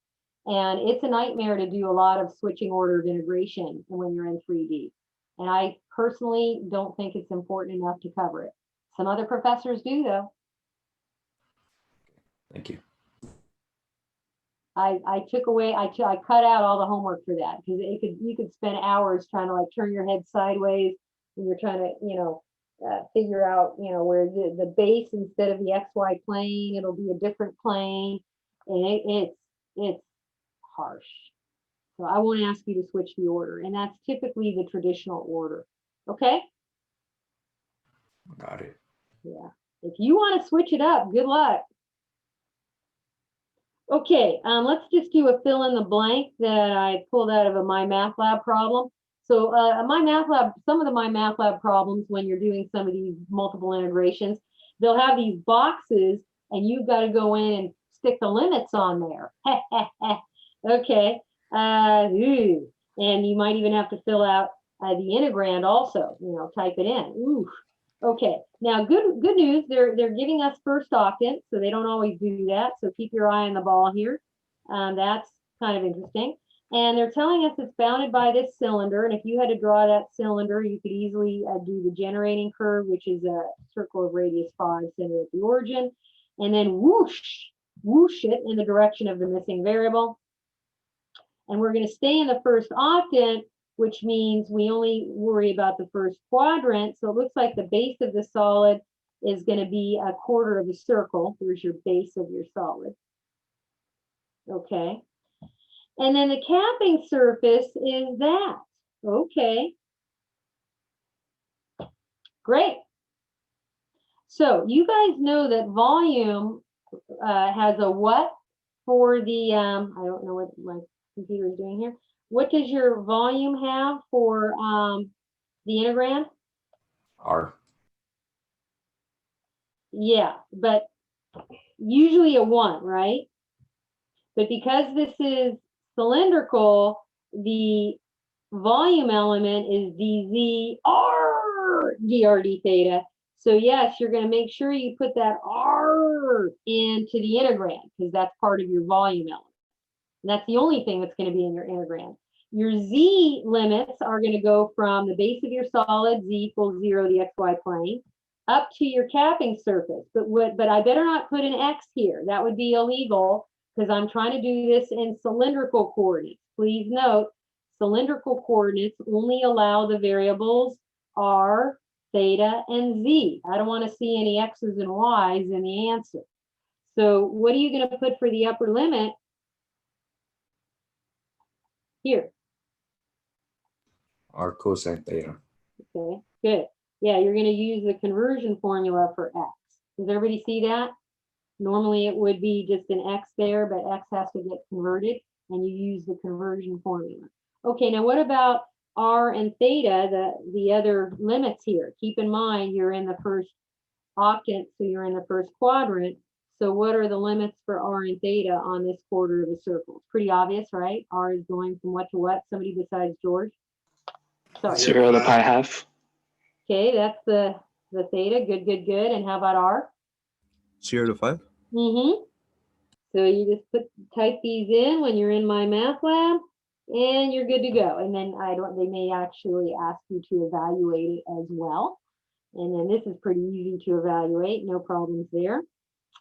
And it's a nightmare to do a lot of switching order of integration when you're in 3D. And I personally don't think it's important enough to cover it. Some other professors do, though. Thank you. I cut out all the homework for that because you could spend hours trying to like turn your head sideways when you're trying to figure out where the base, instead of the XY plane, it'll be a different plane, and it's harsh. So I won't ask you to switch the order, and that's typically the traditional order. Okay? Got it. Yeah. If you want to switch it up, good luck. Okay, let's just do a fill in the blank that I pulled out of a MyMathLab problem. So some of the MyMathLab problems, when you're doing some of these multiple integrations, they'll have these boxes and you've got to go in and stick the limits on there. Okay, and you might even have to fill out the integrand also, type it in. Ooh. Okay, now good news, they're giving us first octant, so they don't always do that, so keep your eye on the ball here. That's kind of interesting. And they're telling us it's bounded by this cylinder, and if you had to draw that cylinder, you could easily do the generating curve, which is a circle of radius 5 centered at the origin, and then whoosh it in the direction of the missing variable. And we're going to stay in the first octant, which means we only worry about the first quadrant. So it looks like the base of the solid is going to be a quarter of a circle. There's your base of your solid. Okay. And then the capping surface is that. Okay. Great. So you guys know that volume has a what for the, I don't know what my computer is doing here. What does your volume have for the integrand? R. Yeah, but usually a 1, right? But because this is cylindrical, the volume element is dz r dr d theta. So yes, you're going to make sure you put that R into the integrand because that's part of your volume element. And that's the only thing that's going to be in your integrand. Your Z limits are going to go from the base of your solid, Z equals 0, the XY plane, up to your capping surface. But I better not put an X here. That would be illegal because I'm trying to do this in cylindrical coordinates. Please note, cylindrical coordinates only allow the variables R, theta, and Z. I don't want to see any X's and Y's in the answer. So what are you going to put for the upper limit? Here. R cosine theta. Okay, good. Yeah, you're going to use the conversion formula for X. Does everybody see that? Normally it would be just an X there, but X has to get converted and you use the conversion formula. Okay, now what about R and theta, the other limits here? Keep in mind you're in the first octant, so you're in the first quadrant. So what are the limits for R and theta on this quarter of a circle? It's pretty obvious, right? R is going from what to what? Somebody besides George? Sorry. 0 to pi half. Okay, that's the theta. Good, good, good. And how about R? 0 to 5. Mm-hmm. So you just type these in when you're in my math lab, and you're good to go. And then they may actually ask you to evaluate it as well. And then this is pretty easy to evaluate, no problems there.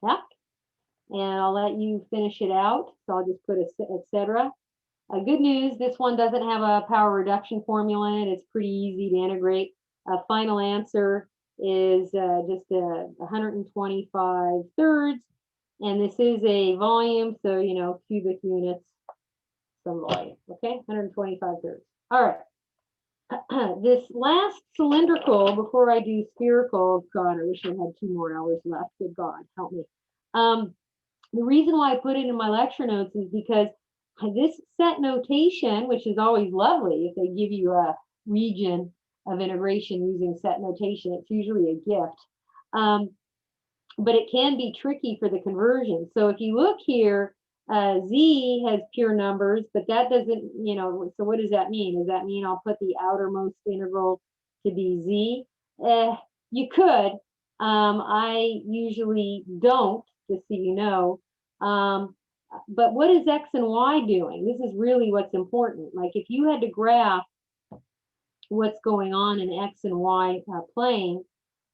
Yeah. And I'll let you finish it out. So I'll just put etc. Good news, this one doesn't have a power reduction formula in it. It's pretty easy to integrate. Final answer is just 125 thirds. And this is a volume, so, you know, cubic units, some volume, okay? 125 thirds. All right. This last cylindrical, before I do spherical, God, I wish I had 2 more hours left. Good God, help me. The reason why I put it in my lecture notes is because this set notation, which is always lovely if they give you a region of integration using set notation, it's usually a gift. But it can be tricky for the conversion. So if you look here, Z has pure numbers, but that doesn't, you know, so what does that mean? Does that mean I'll put the outermost integral to be Z? You could. I usually don't, just so you know. But what is X and Y doing? This is really what's important. Like if you had to graph what's going on in X and Y plane,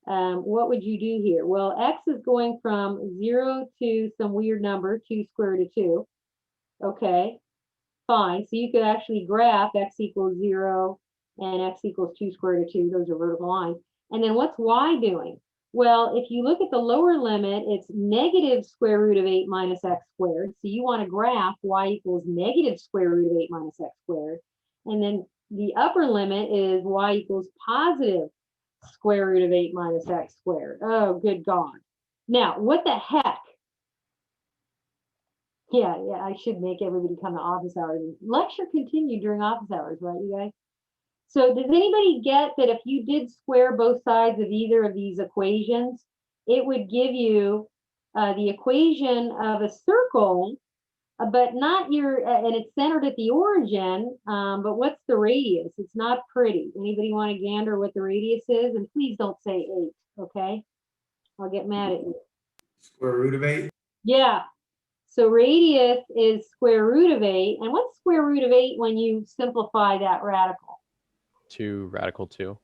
what would you do here? Well, X is going from 0 to some weird number, 2 square root of 2. Okay, fine. So you could actually graph X equals 0 and X equals 2 square root of 2. Those are vertical lines. And then what's Y doing? Well, if you look at the lower limit, it's negative square root of 8 minus X squared. So you want to graph Y equals negative square root of 8 minus X squared. And then the upper limit is Y equals positive square root of 8 minus X squared. Oh, good God. Now, what the heck? Yeah, I should make everybody come to office hours. Lecture continued during office hours, right, you guys? So does anybody get that if you did square both sides of either of these equations, it would give you the equation of a circle, but not your, and it's centered at the origin, but what's the radius? It's not pretty. Anybody want to gander what the radius is? And please don't say 8, okay? I'll get mad at you. Square root of 8. Yeah. So radius is square root of 8. And what's square root of 8 when you simplify that radical? 2 radical 2.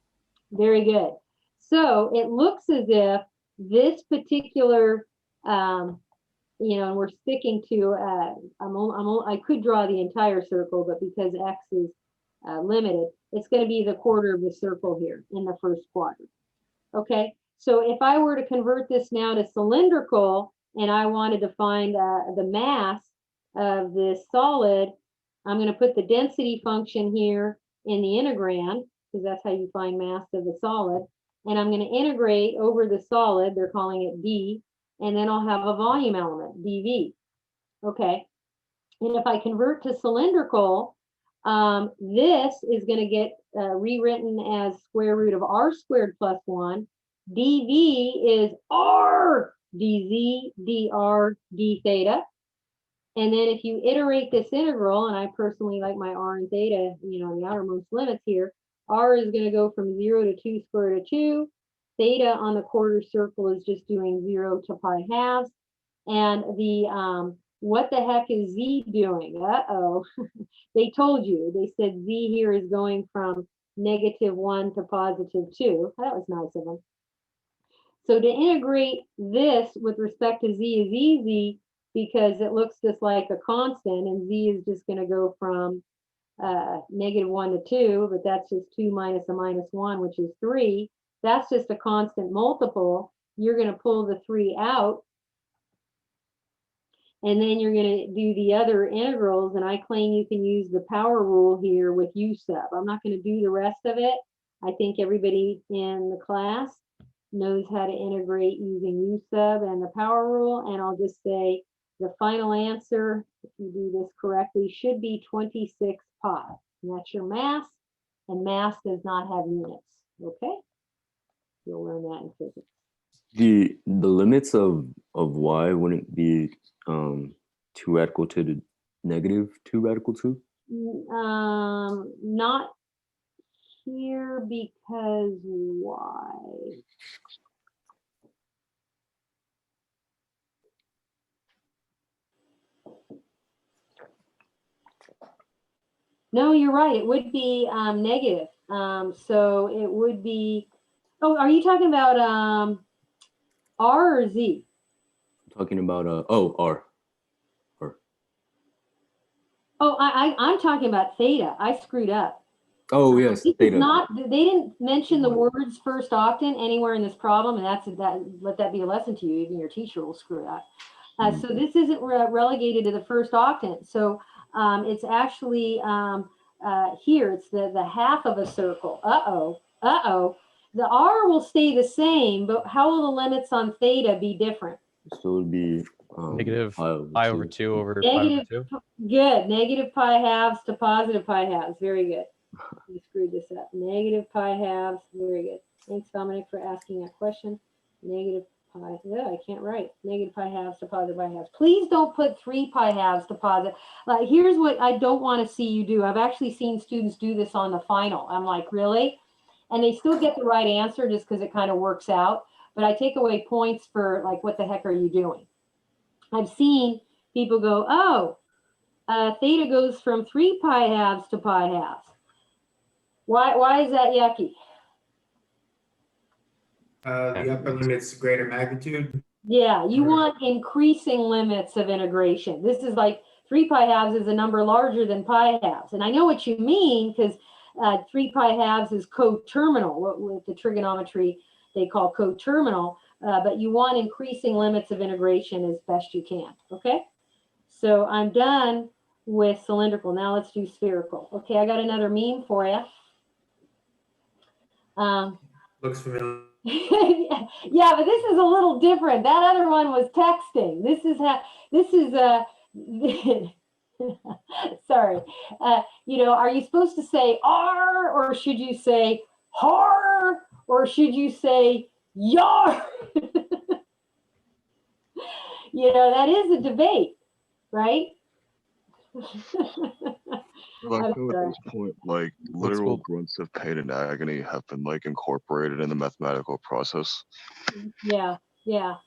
Very good. So it looks as if this particular, you know, and we're sticking to, I could draw the entire circle, but because X is limited, it's going to be the quarter of the circle here in the first quadrant. Okay, so if I were to convert this now to cylindrical and I wanted to find the mass of this solid, I'm going to put the density function here in the integrand, because that's how you find mass of the solid. And I'm going to integrate over the solid, they're calling it D, and then I'll have a volume element, dV. Okay, and if I convert to cylindrical, this is going to get rewritten as square root of R squared plus 1. dV is R dz dr d theta. And then if you iterate this integral, and I personally like my R and theta, you know, the outermost limits here, R is going to go from 0 to 2 square root of 2. theta on the quarter circle is just doing 0 to pi halves. And the, what the heck is Z doing? Uh-oh, they told you. They said Z here is going from -1 to +2. That was nice of them. So to integrate this with respect to Z is easy because it looks just like a constant, and Z is just going to go from -1 to 2, but that's just 2 minus a -1, which is 3. That's just a constant multiple. You're going to pull the 3 out, and then you're going to do the other integrals, and I claim you can use the power rule here with U sub. I'm not going to do the rest of it. I think everybody in the class knows how to integrate using U sub and the power rule, and I'll just say the final answer, if you do this correctly, should be 26 pi. And that's your mass, and mass does not have units, okay? You'll learn that in physics. The limits of y wouldn't be 2 radical to the -2 radical 2? Not here because why? No, you're right. It would be negative. So it would be. Oh, are you talking about R or Z? I'm talking about oh, R. Oh, I'm talking about theta. I screwed up. Oh yes, This is theta. not. They didn't mention the words first octant anywhere in this problem, and let that be a lesson to you. Even your teacher will screw it up. So this isn't relegated to the first octant. So it's actually here. It's the half of a circle. Uh-oh. The R will stay the same, but how will the limits on theta be different? So it would be Negative pi over 2. over 2 over Negative, pi over 2. good. Negative pi halves to positive pi halves. Very good. You screwed this up. Negative pi halves. Very good. Thanks, Dominic, for asking that question. Negative pi. Yeah, I can't write. Negative pi halves to positive pi halves. Please don't put 3 pi halves to positive. Here's what I don't want to see you do. I've actually seen students do this on the final. I'm like, really? And they still get the right answer just because it kind of works out. But I take away points for like, what the heck are you doing? I've seen people go, oh, theta goes from 3 pi halves to pi halves. Why is that yucky? The upper limit's greater magnitude. Yeah, you want increasing limits of integration. This is like 3 pi halves is a number larger than pi halves. And I know what you mean because 3 pi halves is coterminal. With the trigonometry, they call coterminal. But you want increasing limits of integration as best you can, okay? So I'm done with cylindrical. Now let's do spherical. Okay, I got another meme for you. Looks familiar. Yeah, but this is a little different. That other one was texting. This is sorry. Are you supposed to say R, or should you say har, or should you say yar? That is a debate, right? Well, I I'm feel at sorry. this point, like literal grunts of pain and agony have been like incorporated in the mathematical process. Yeah.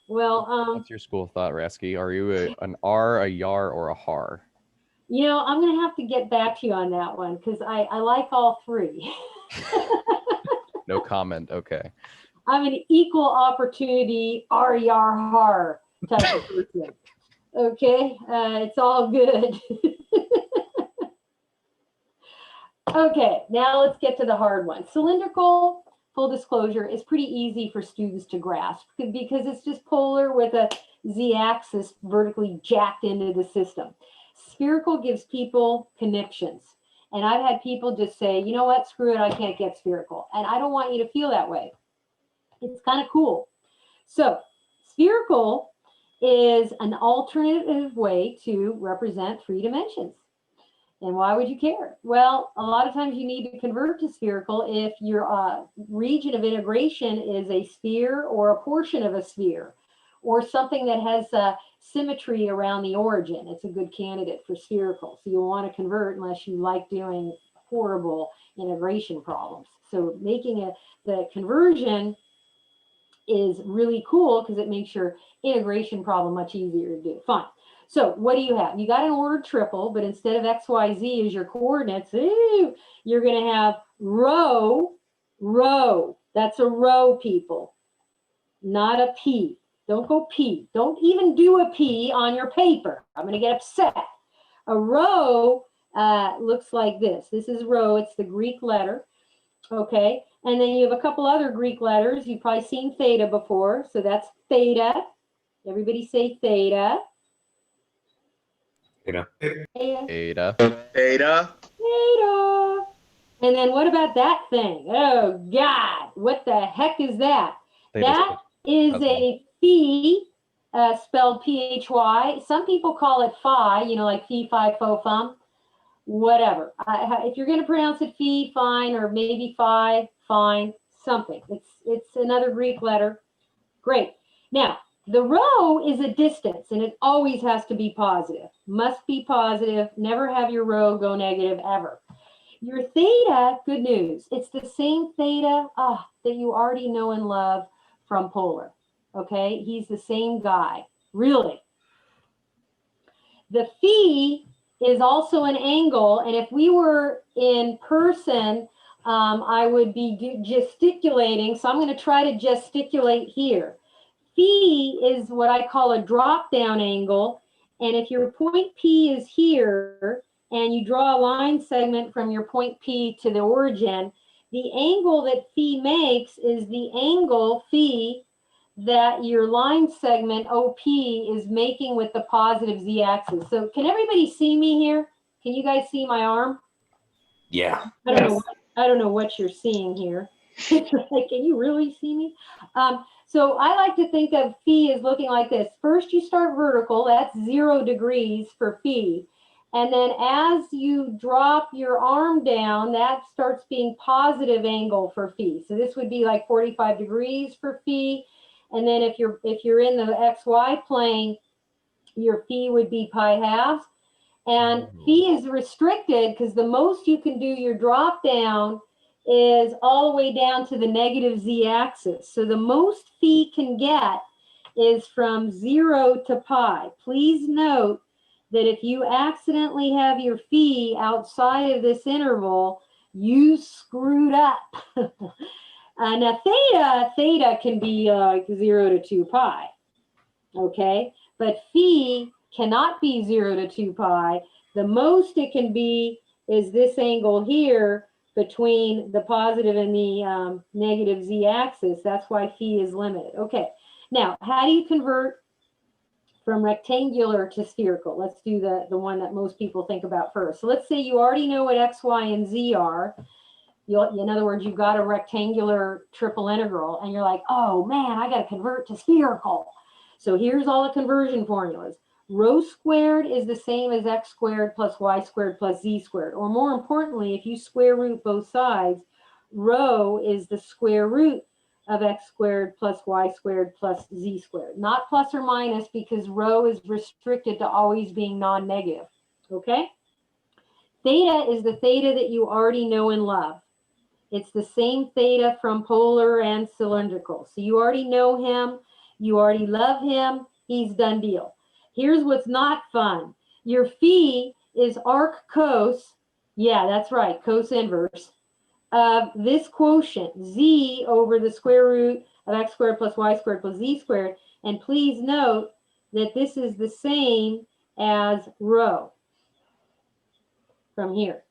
Well, What's your school of thought, Rasky? Are you an R, a yar, or a har? I'm going to have to get back to you on that one because I like all three. No comment. Okay. I'm an equal opportunity R yar har type of person. Okay, it's all good. Okay, now let's get to the hard one. Cylindrical, full disclosure, is pretty easy for students to grasp because it's just polar with a z-axis vertically jacked into the system. Spherical gives people conniptions. And I've had people just say, you know what, screw it, I can't get spherical. And I don't want you to feel that way. It's kind of cool. So spherical is an alternative way to represent 3 dimensions. And why would you care? Well, a lot of times you need to convert to spherical if your region of integration is a sphere or a portion of a sphere or something that has symmetry around the origin. It's a good candidate for spherical. So you'll want to convert unless you like doing horrible integration problems. So making the conversion is really cool because it makes your integration problem much easier to do. Fine. So what do you have? You got an ordered triple, but instead of X, Y, Z as your coordinates, you're going to have rho, rho. That's a rho, people, not a P. Don't go P. Don't even do a P on your paper. I'm going to get upset. A rho looks like this. This is rho. It's the Greek letter. Okay. And then you have a couple other Greek letters. You've probably seen theta before. So that's theta. Everybody say theta. Theta. Eta. Theta. Theta. And then what about that thing? Oh, God. What the heck is that? Theta's That is a phi, spelled P-H-Y. Some people call it phi, you know, like phi, phi, fo, fum. Whatever. If you're going to pronounce it phi, fine, or maybe phi, fine, something. It's another Greek letter. Great. Now, the rho is a distance, and it always has to be positive. Must be positive. Never have your rho go negative, ever. Your theta, good news. It's the same theta that you already know and love from polar. Okay? He's the same guy. Really. The phi is also an angle, and if we were in person, I would be gesticulating, so I'm going to try to gesticulate here. Phi is what I call a drop-down angle, and if your point P is here, and you draw a line segment from your point P to the origin, the angle that phi makes is the angle phi that your line segment OP is making with the positive z-axis. So can everybody see me here? Can you guys see my arm? Yeah. I don't know what you're seeing here. Like, can you really see me? So I like to think of phi as looking like this. First, you start vertical. That's 0 degrees for phi. And then as you drop your arm down, that starts being positive angle for phi. So this would be like 45 degrees for phi. And then if you're in the XY plane, your phi would be pi halves. And phi is restricted because the most you can do your drop down is all the way down to the negative z-axis. So the most phi can get is from 0 to pi. Please note that if you accidentally have your phi outside of this interval, you screwed up. Now theta can be like 0 to 2 pi, okay? But phi cannot be 0 to 2 pi. The most it can be is this angle here between the positive and the negative z-axis. That's why phi is limited. Okay, now how do you convert from rectangular to spherical? Let's do the one that most people think about first. So let's say you already know what x, y, and z are. In other words, you've got a rectangular triple integral, and you're like, oh man, I got to convert to spherical. So here's all the conversion formulas. Rho squared is the same as x squared plus y squared plus z squared. Or more importantly, if you square root both sides, rho is the square root of x squared plus y squared plus z squared. Not plus or minus, because rho is restricted to always being non-negative. Okay? Theta is the theta that you already know and love. It's the same theta from polar and cylindrical. So you already know him. You already love him. He's done deal. Here's what's not fun. Your phi is arc cos. Yeah, that's right. Cos inverse of this quotient, z over the square root of x squared plus y squared plus z squared. And please note that this is the same as rho from here.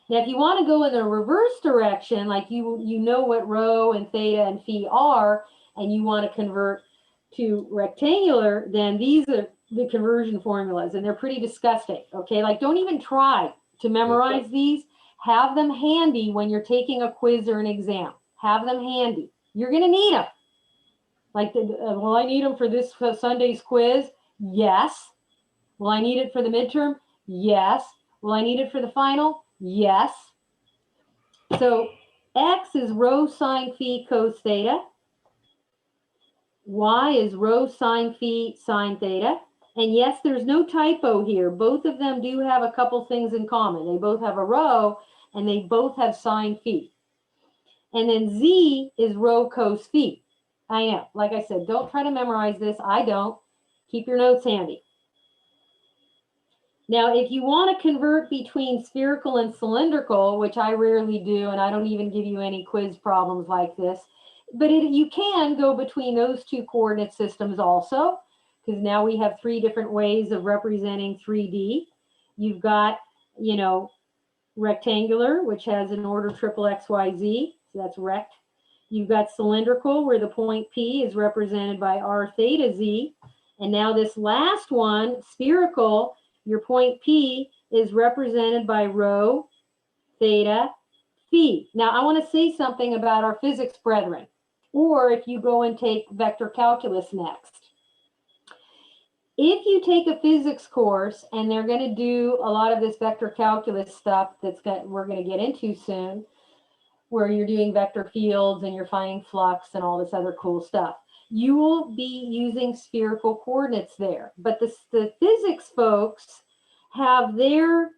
Now, if you want to go in the reverse direction, like you know what rho and theta and phi are, and you want to convert to rectangular, then these are the conversion formulas, and they're pretty disgusting, okay? Like, don't even try to memorize these. Have them handy when you're taking a quiz or an exam. Have them handy. You're going to need them. Like, will I need them for this Sunday's quiz? Yes. Will I need it for the midterm? Yes. Will I need it for the final? Yes. So x is rho sine phi cos theta. Y is rho sine phi sine theta. And yes, there's no typo here. Both of them do have a couple things in common. They both have a rho, and they both have sine phi. And then z is rho cos phi. I know. Like I said, don't try to memorize this. I don't. Keep your notes handy. Now, if you want to convert between spherical and cylindrical, which I rarely do, and I don't even give you any quiz problems like this, but you can go between those two coordinate systems also, because now we have three different ways of representing 3D. You've got, you know, rectangular, which has an order triple XYZ, so that's rect. You've got cylindrical, where the point P is represented by R theta Z. And now this last one, spherical, your point P is represented by rho theta phi. Now, I want to say something about our physics brethren, or if you go and take vector calculus next. If you take a physics course and they're going to do a lot of this vector calculus stuff we're going to get into soon, where you're doing vector fields and you're finding flux and all this other cool stuff, you will be using spherical coordinates there. But the physics folks have their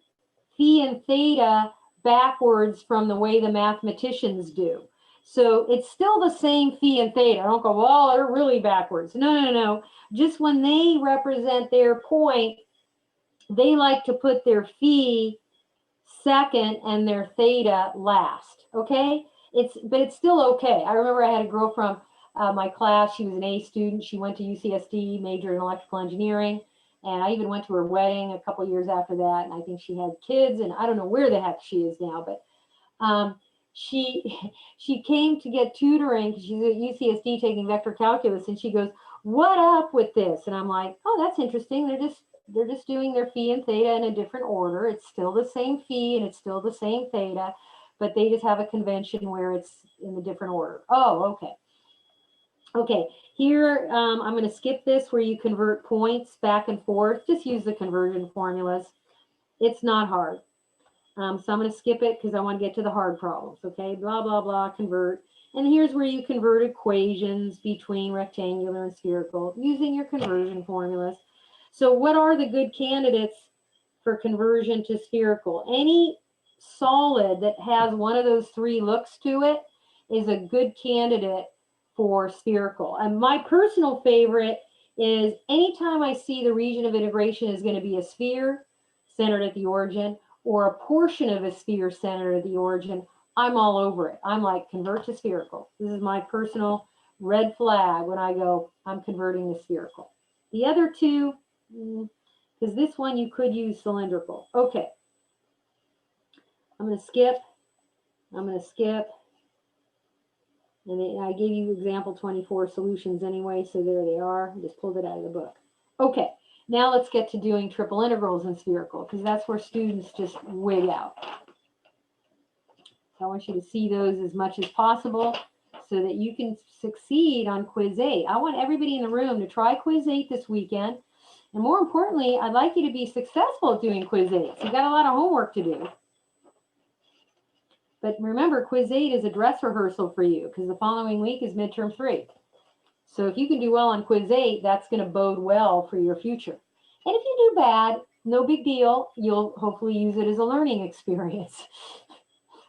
phi and theta backwards from the way the mathematicians do. So it's still the same phi and theta. I don't go, well, they're really backwards. No. Just when they represent their point, they like to put their phi second and their theta last. Okay? But it's still okay. I remember I had a girl from my class. She was an A student. She went to UCSD, majored in electrical engineering. And I even went to her wedding a couple years after that. And I think she had kids. And I don't know where the heck she is now. But she came to get tutoring because she's at UCSD taking vector calculus. And she goes, what up with this? And I'm like, oh, that's interesting. They're just doing their phi and theta in a different order. It's still the same phi and it's still the same theta, but they just have a convention where it's in a different order. Oh, okay. Okay, here I'm going to skip this where you convert points back and forth. Just use the conversion formulas. It's not hard. So I'm going to skip it because I want to get to the hard problems. Okay, blah, blah, blah, convert. And here's where you convert equations between rectangular and spherical using your conversion formulas. So what are the good candidates for conversion to spherical? Any solid that has one of those three looks to it is a good candidate for spherical. And my personal favorite is anytime I see the region of integration is going to be a sphere centered at the origin or a portion of a sphere centered at the origin, I'm all over it. I'm like, convert to spherical. This is my personal red flag when I go, I'm converting to spherical. The other two, because this one you could use cylindrical. Okay. I'm going to skip. And I gave you example 24 solutions anyway, so there they are. I just pulled it out of the book. Okay, now let's get to doing triple integrals in spherical, because that's where students just wig out. So I want you to see those as much as possible so that you can succeed on quiz 8. I want everybody in the room to try quiz 8 this weekend. And more importantly, I'd like you to be successful at doing quiz 8. So you've got a lot of homework to do. But remember, quiz 8 is a dress rehearsal for you because the following week is midterm 3. So if you can do well on quiz 8, that's going to bode well for your future. And if you do bad, no big deal. You'll hopefully use it as a learning experience,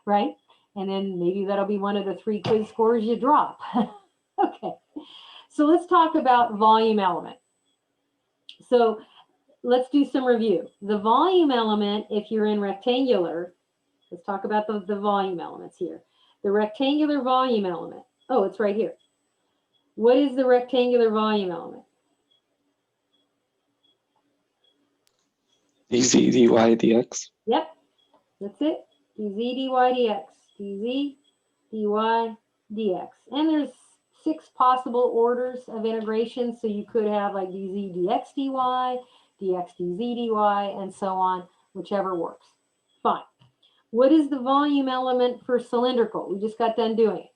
right? And then maybe that'll be one of the 3 quiz scores you drop. Okay, so let's talk about volume element. So let's do some review. The volume element, if you're in rectangular, let's talk about the volume elements here. The rectangular volume element. Oh, it's right here. What is the rectangular volume element? dz dy dx. Yep, that's it. dz dy dx. dz dy dx. And there's 6 possible orders of integration. So you could have like dz dx dy, dx dz dy, and so on, whichever works. Fine. What is the volume element for cylindrical? We just got done doing it.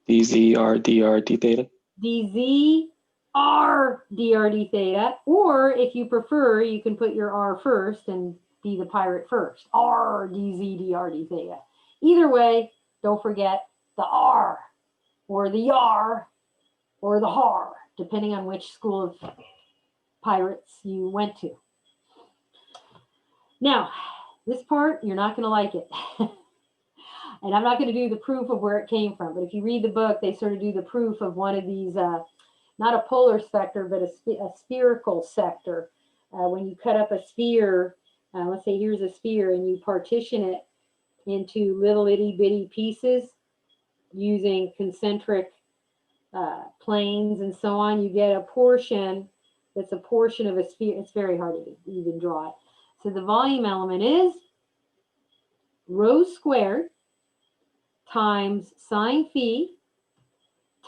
dz r dr d theta. dz r dr d theta, or if you prefer, you can put your r first and be the pirate first. R dz dr d theta. Either way, don't forget the r, or the yar, or the har, depending on which school of pirates you went to. Now, this part, you're not going to like it. And I'm not going to do the proof of where it came from, but if you read the book, they sort of do the proof of one of these, not a polar sector, but a spherical sector. When you cut up a sphere, let's say here's a sphere, and you partition it into little itty bitty pieces using concentric planes and so on, you get a portion that's a portion of a sphere. It's very hard to even draw it. So the volume element is rho squared times sine phi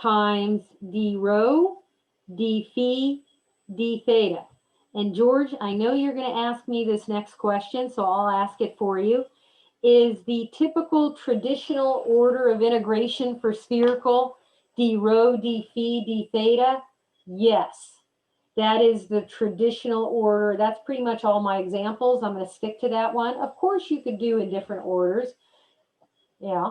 times d rho d phi d theta. And George, I know you're going to ask me this next question, so I'll ask it for you. Is the typical traditional order of integration for spherical d rho d phi d theta? Yes, that is the traditional order. That's pretty much all my examples. I'm going to stick to that one. Of course, you could do in different orders, yeah,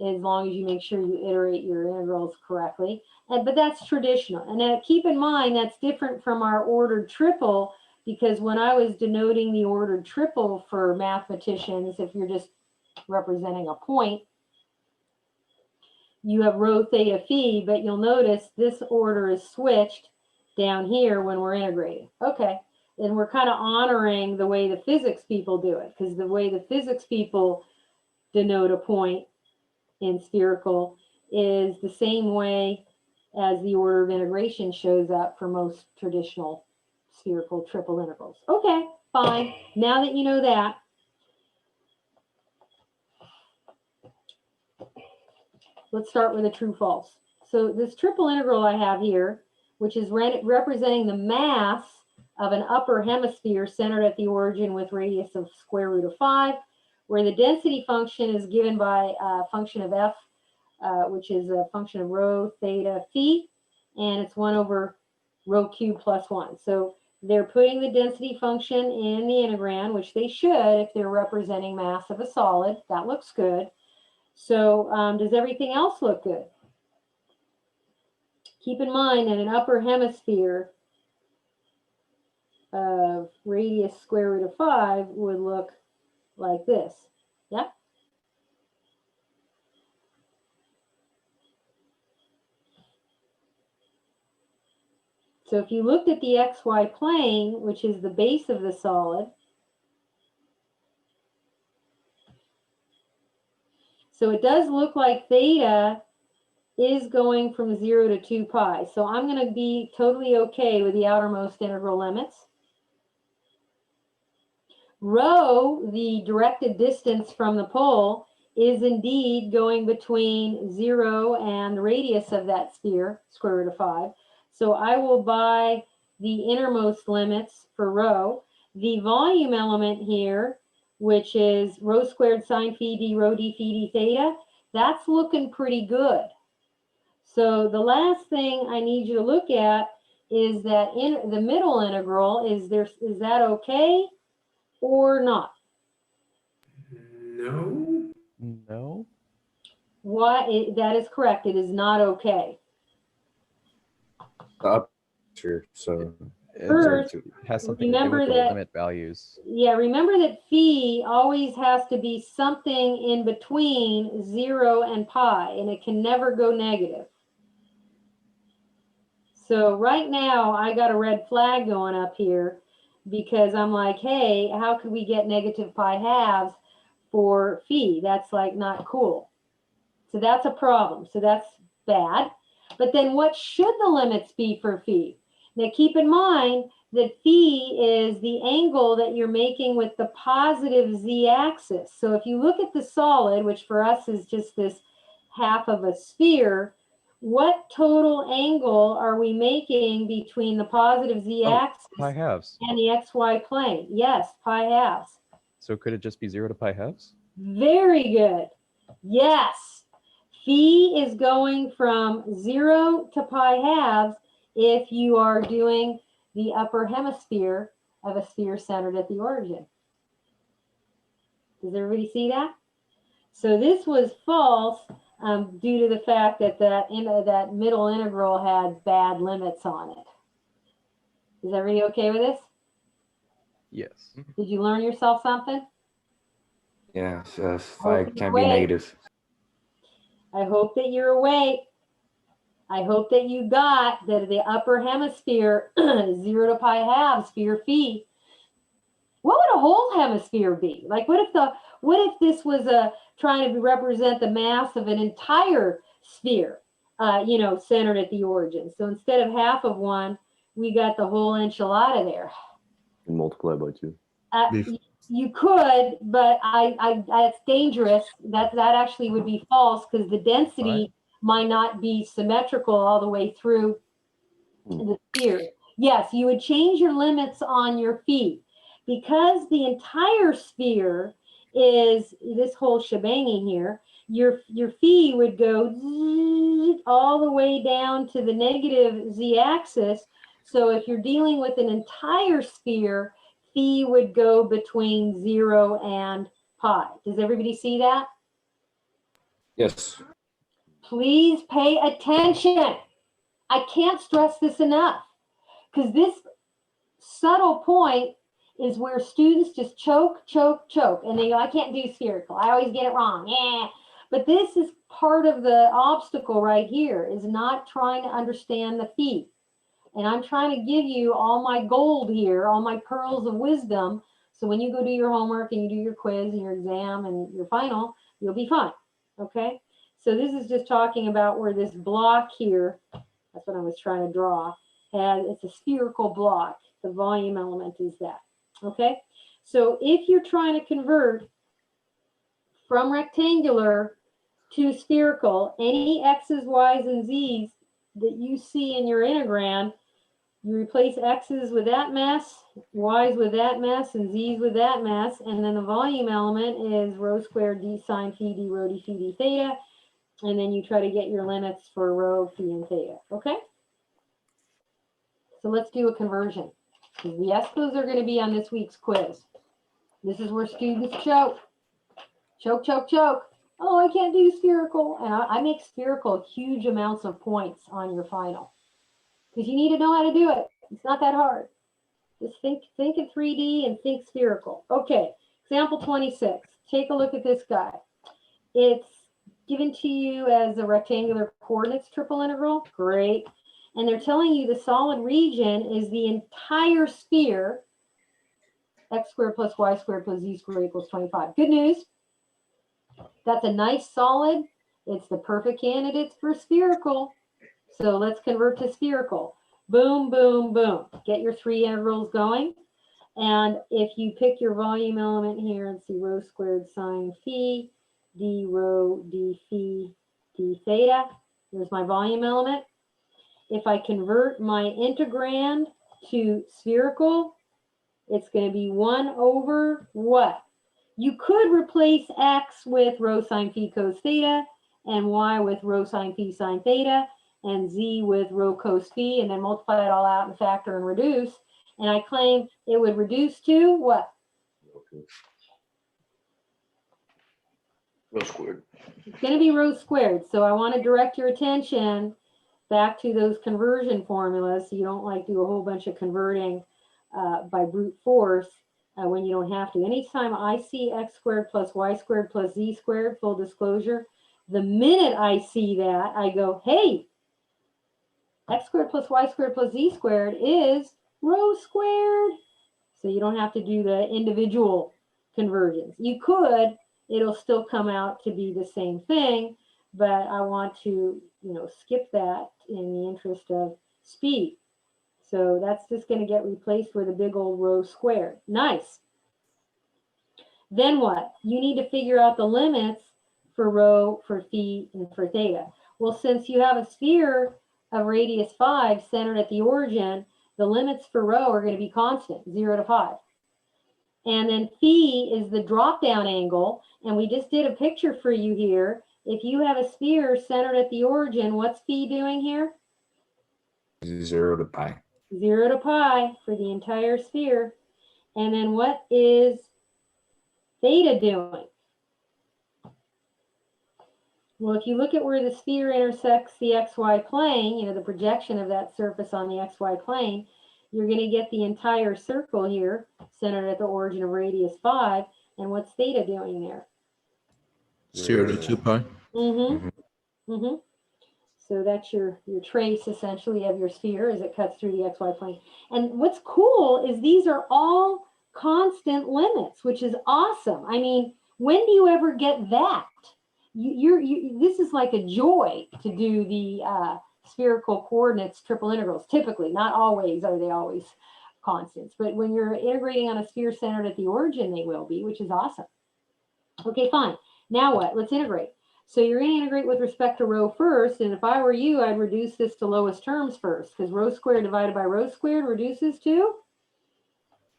as long as you make sure you iterate your integrals correctly. But that's traditional. And keep in mind, that's different from our ordered triple, because when I was denoting the ordered triple for mathematicians, if you're just representing a point, you have rho theta phi, but you'll notice this order is switched down here when we're integrating. Okay, and we're kind of honoring the way the physics people do it, because the way the physics people denote a point in spherical is the same way as the order of integration shows up for most traditional spherical triple integrals. Okay, fine. Now that you know that, let's start with a true false. So this triple integral I have here, which is representing the mass of an upper hemisphere centered at the origin with radius of square root of 5, where the density function is given by a function of f, which is a function of rho theta phi, and it's 1 over rho cubed plus 1. So they're putting the density function in the integrand, which they should if they're representing mass of a solid. That looks good. So does everything else look good? Keep in mind that an upper hemisphere of radius square root of 5 would look like this. Yep. So if you looked at the xy plane, which is the base of the solid, so it does look like theta is going from 0 to 2 pi. So I'm going to be totally okay with the outermost integral limits. Rho, the directed distance from the pole, is indeed going between 0 and the radius of that sphere, square root of 5. So I will buy the innermost limits for rho. The volume element here, which is rho squared sine phi d rho d phi d theta, that's looking pretty good. So the last thing I need you to look at is that in the middle integral, is that okay or not? No. No. Why? That is correct. It is not okay. Up here, so First, It has something to do remember with the that, limit values. yeah, remember that phi always has to be something in between 0 and pi, and it can never go negative. So right now, I got a red flag going up here because I'm like, hey, how could we get negative pi halves for phi? That's like not cool. So that's a problem. So that's bad. But then what should the limits be for phi? Now keep in mind that phi is the angle that you're making with the positive z-axis. So if you look at the solid, which for us is just this half of a sphere, what total angle are we making between the positive z-axis Pi halves. and the xy plane? Yes, pi halves. So could it just be 0 to pi halves? Very good. Yes. Phi is going from 0 to pi halves if you are doing the upper hemisphere of a sphere centered at the origin. Does everybody see that? So this was false due to the fact that that middle integral had bad limits on it. Is everybody okay with this? Yes. Did you learn yourself something? Yeah, so 5 you're can't be awake. negative. I hope that you're awake. I hope that you got that the upper hemisphere, 0 to pi halves, sphere phi. What would a whole hemisphere be? Like, what if this was trying to represent the mass of an entire sphere, centered at the origin? So instead of half of one, we got the whole enchilada there. And multiply by 2. You could, but it's dangerous. That actually would be false because the density might not be symmetrical all the way through the sphere. Yes, you would change your limits on your phi because the entire sphere is this whole shebang here. Your phi would go all the way down to the negative z-axis. So if you're dealing with an entire sphere, phi would go between 0 and pi. Does everybody see that? Yes. Please pay attention. I can't stress this enough because this subtle point is where students just choke, and they go, I can't do spherical. I always get it wrong. Yeah. But this is part of the obstacle right here, is not trying to understand the phi. And I'm trying to give you all my gold here, all my pearls of wisdom. So when you go do your homework and you do your quiz and your exam and your final, you'll be fine. Okay? So this is just talking about where this block here, that's what I was trying to draw, it's a spherical block. The volume element is that. Okay? So if you're trying to convert from rectangular to spherical, any x's, y's, and z's that you see in your integrand, you replace x's with that mass, y's with that mass, and z's with that mass, and then the volume element is rho squared d sine phi d rho d phi d theta, and then you try to get your limits for rho, phi, and theta. Okay? So let's do a conversion. Yes, those are going to be on this week's quiz. This is where students choke. Choke. Oh, I can't do spherical. And I make spherical huge amounts of points on your final. Because you need to know how to do it. It's not that hard. Just think in 3D and think spherical. Okay, example 26. Take a look at this guy. It's given to you as a rectangular coordinates triple integral. Great. And they're telling you the solid region is the entire sphere, x squared plus y squared plus z squared equals 25. Good news. That's a nice solid. It's the perfect candidate for spherical. So let's convert to spherical. Boom, boom, boom. Get your 3 integrals going. And if you pick your volume element here and see rho squared sine phi, d rho d phi d theta, here's my volume element. If I convert my integrand to spherical, it's going to be 1 over what? You could replace x with rho sine phi cos theta and y with rho sine phi sine theta and z with rho cos phi, and then multiply it all out and factor and reduce. And I claim it would reduce to what? Rho squared. It's going to be rho squared. So I want to direct your attention back to those conversion formulas so you don't like do a whole bunch of converting by brute force when you don't have to. Anytime I see x squared plus y squared plus z squared, full disclosure, the minute I see that, I go, hey, x squared plus y squared plus z squared is rho squared. So you don't have to do the individual conversions. You could, it'll still come out to be the same thing, but I want to, skip that in the interest of speed. So that's just going to get replaced with a big old rho squared. Nice. Then what? You need to figure out the limits for rho, for phi, and for theta. Well, since you have a sphere of radius 5 centered at the origin, the limits for rho are going to be constant, 0 to 5. And then phi is the drop-down angle, and we just did a picture for you here. If you have a sphere centered at the origin, what's phi doing here? 0 to pi. 0 to pi for the entire sphere. And then what is theta doing? Well, if you look at where the sphere intersects the xy plane, the projection of that surface on the xy plane, you're going to get the entire circle here centered at the origin of radius 5. And what's theta doing there? 0 to 2 pi. Mm-hmm. Mm-hmm. So that's your trace essentially of your sphere as it cuts through the XY plane. And what's cool is these are all constant limits, which is awesome. I mean, when do you ever get that? This is like a joy to do the spherical coordinates triple integrals. Typically, not always are they always constants, but when you're integrating on a sphere centered at the origin, they will be, which is awesome. Okay, fine. Now what? Let's integrate. So you're going to integrate with respect to rho first, and if I were you, I'd reduce this to lowest terms first, because rho squared divided by rho squared reduces to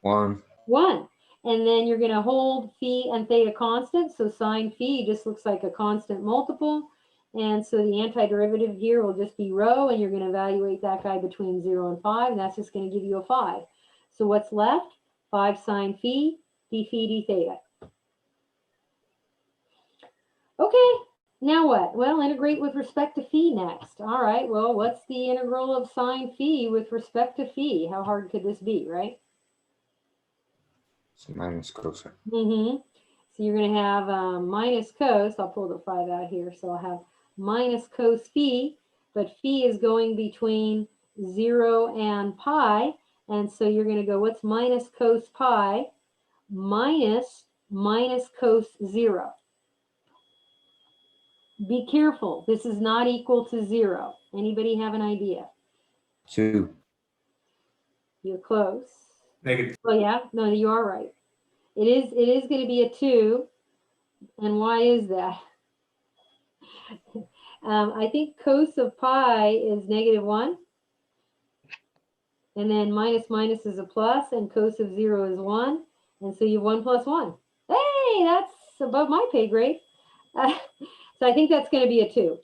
1. 1. And then you're going to hold phi and theta constant, so sine phi just looks like a constant multiple, and so the antiderivative here will just be rho, and you're going to evaluate that guy between 0 and 5, and that's just going to give you a 5. So what's left? 5 sine phi, d phi d theta. Okay, now what? Well, integrate with respect to phi next. All right, well, what's the integral of sine phi with respect to phi? How hard could this be, right? So minus cosine. Mm-hmm. So you're going to have minus cos. I'll pull the 5 out here. So I'll have minus cos phi, but phi is going between 0 and pi. And so you're going to go, what's minus cos pi minus cos 0? Be careful. This is not equal to 0. Anybody have an idea? 2. You're close. Negative. Well, yeah, no, you are right. It is going to be a 2. And why is that? I think cos of pi is -1. And then minus is a plus, and cos of 0 is 1. And so you have 1 plus 1. Hey, that's above my pay grade. So I think that's going to be a 2.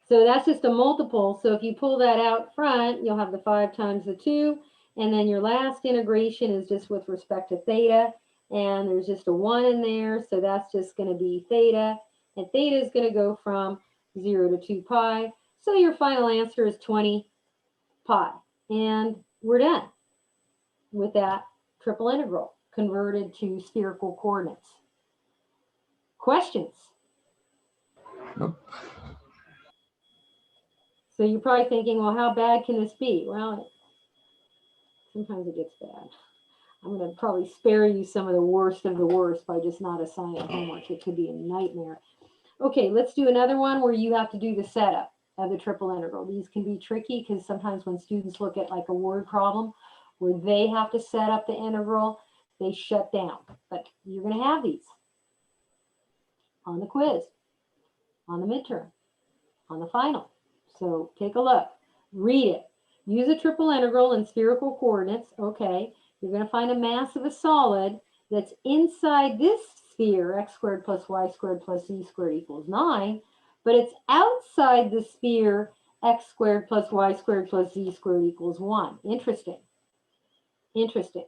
So that's just a multiple. So if you pull that out front, you'll have the 5 times the 2. And then your last integration is just with respect to theta. And there's just a 1 in there. So that's just going to be theta. And theta is going to go from 0 to 2 pi. So your final answer is 20 pi. And we're done with that triple integral converted to spherical coordinates. Questions? Nope. So you're probably thinking, well, how bad can this be? Well, sometimes it gets bad. I'm going to probably spare you some of the worst by just not assigning homework. It could be a nightmare. Okay, let's do another one where you have to do the setup of the triple integral. These can be tricky because sometimes when students look at like a word problem where they have to set up the integral, they shut down. But you're going to have these on the quiz, on the midterm, on the final. So take a look, read it. Use a triple integral in spherical coordinates. Okay, you're going to find a mass of a solid that's inside this sphere, x squared plus y squared plus z squared equals 9, but it's outside the sphere, x squared plus y squared plus z squared equals 1. Interesting. Interesting.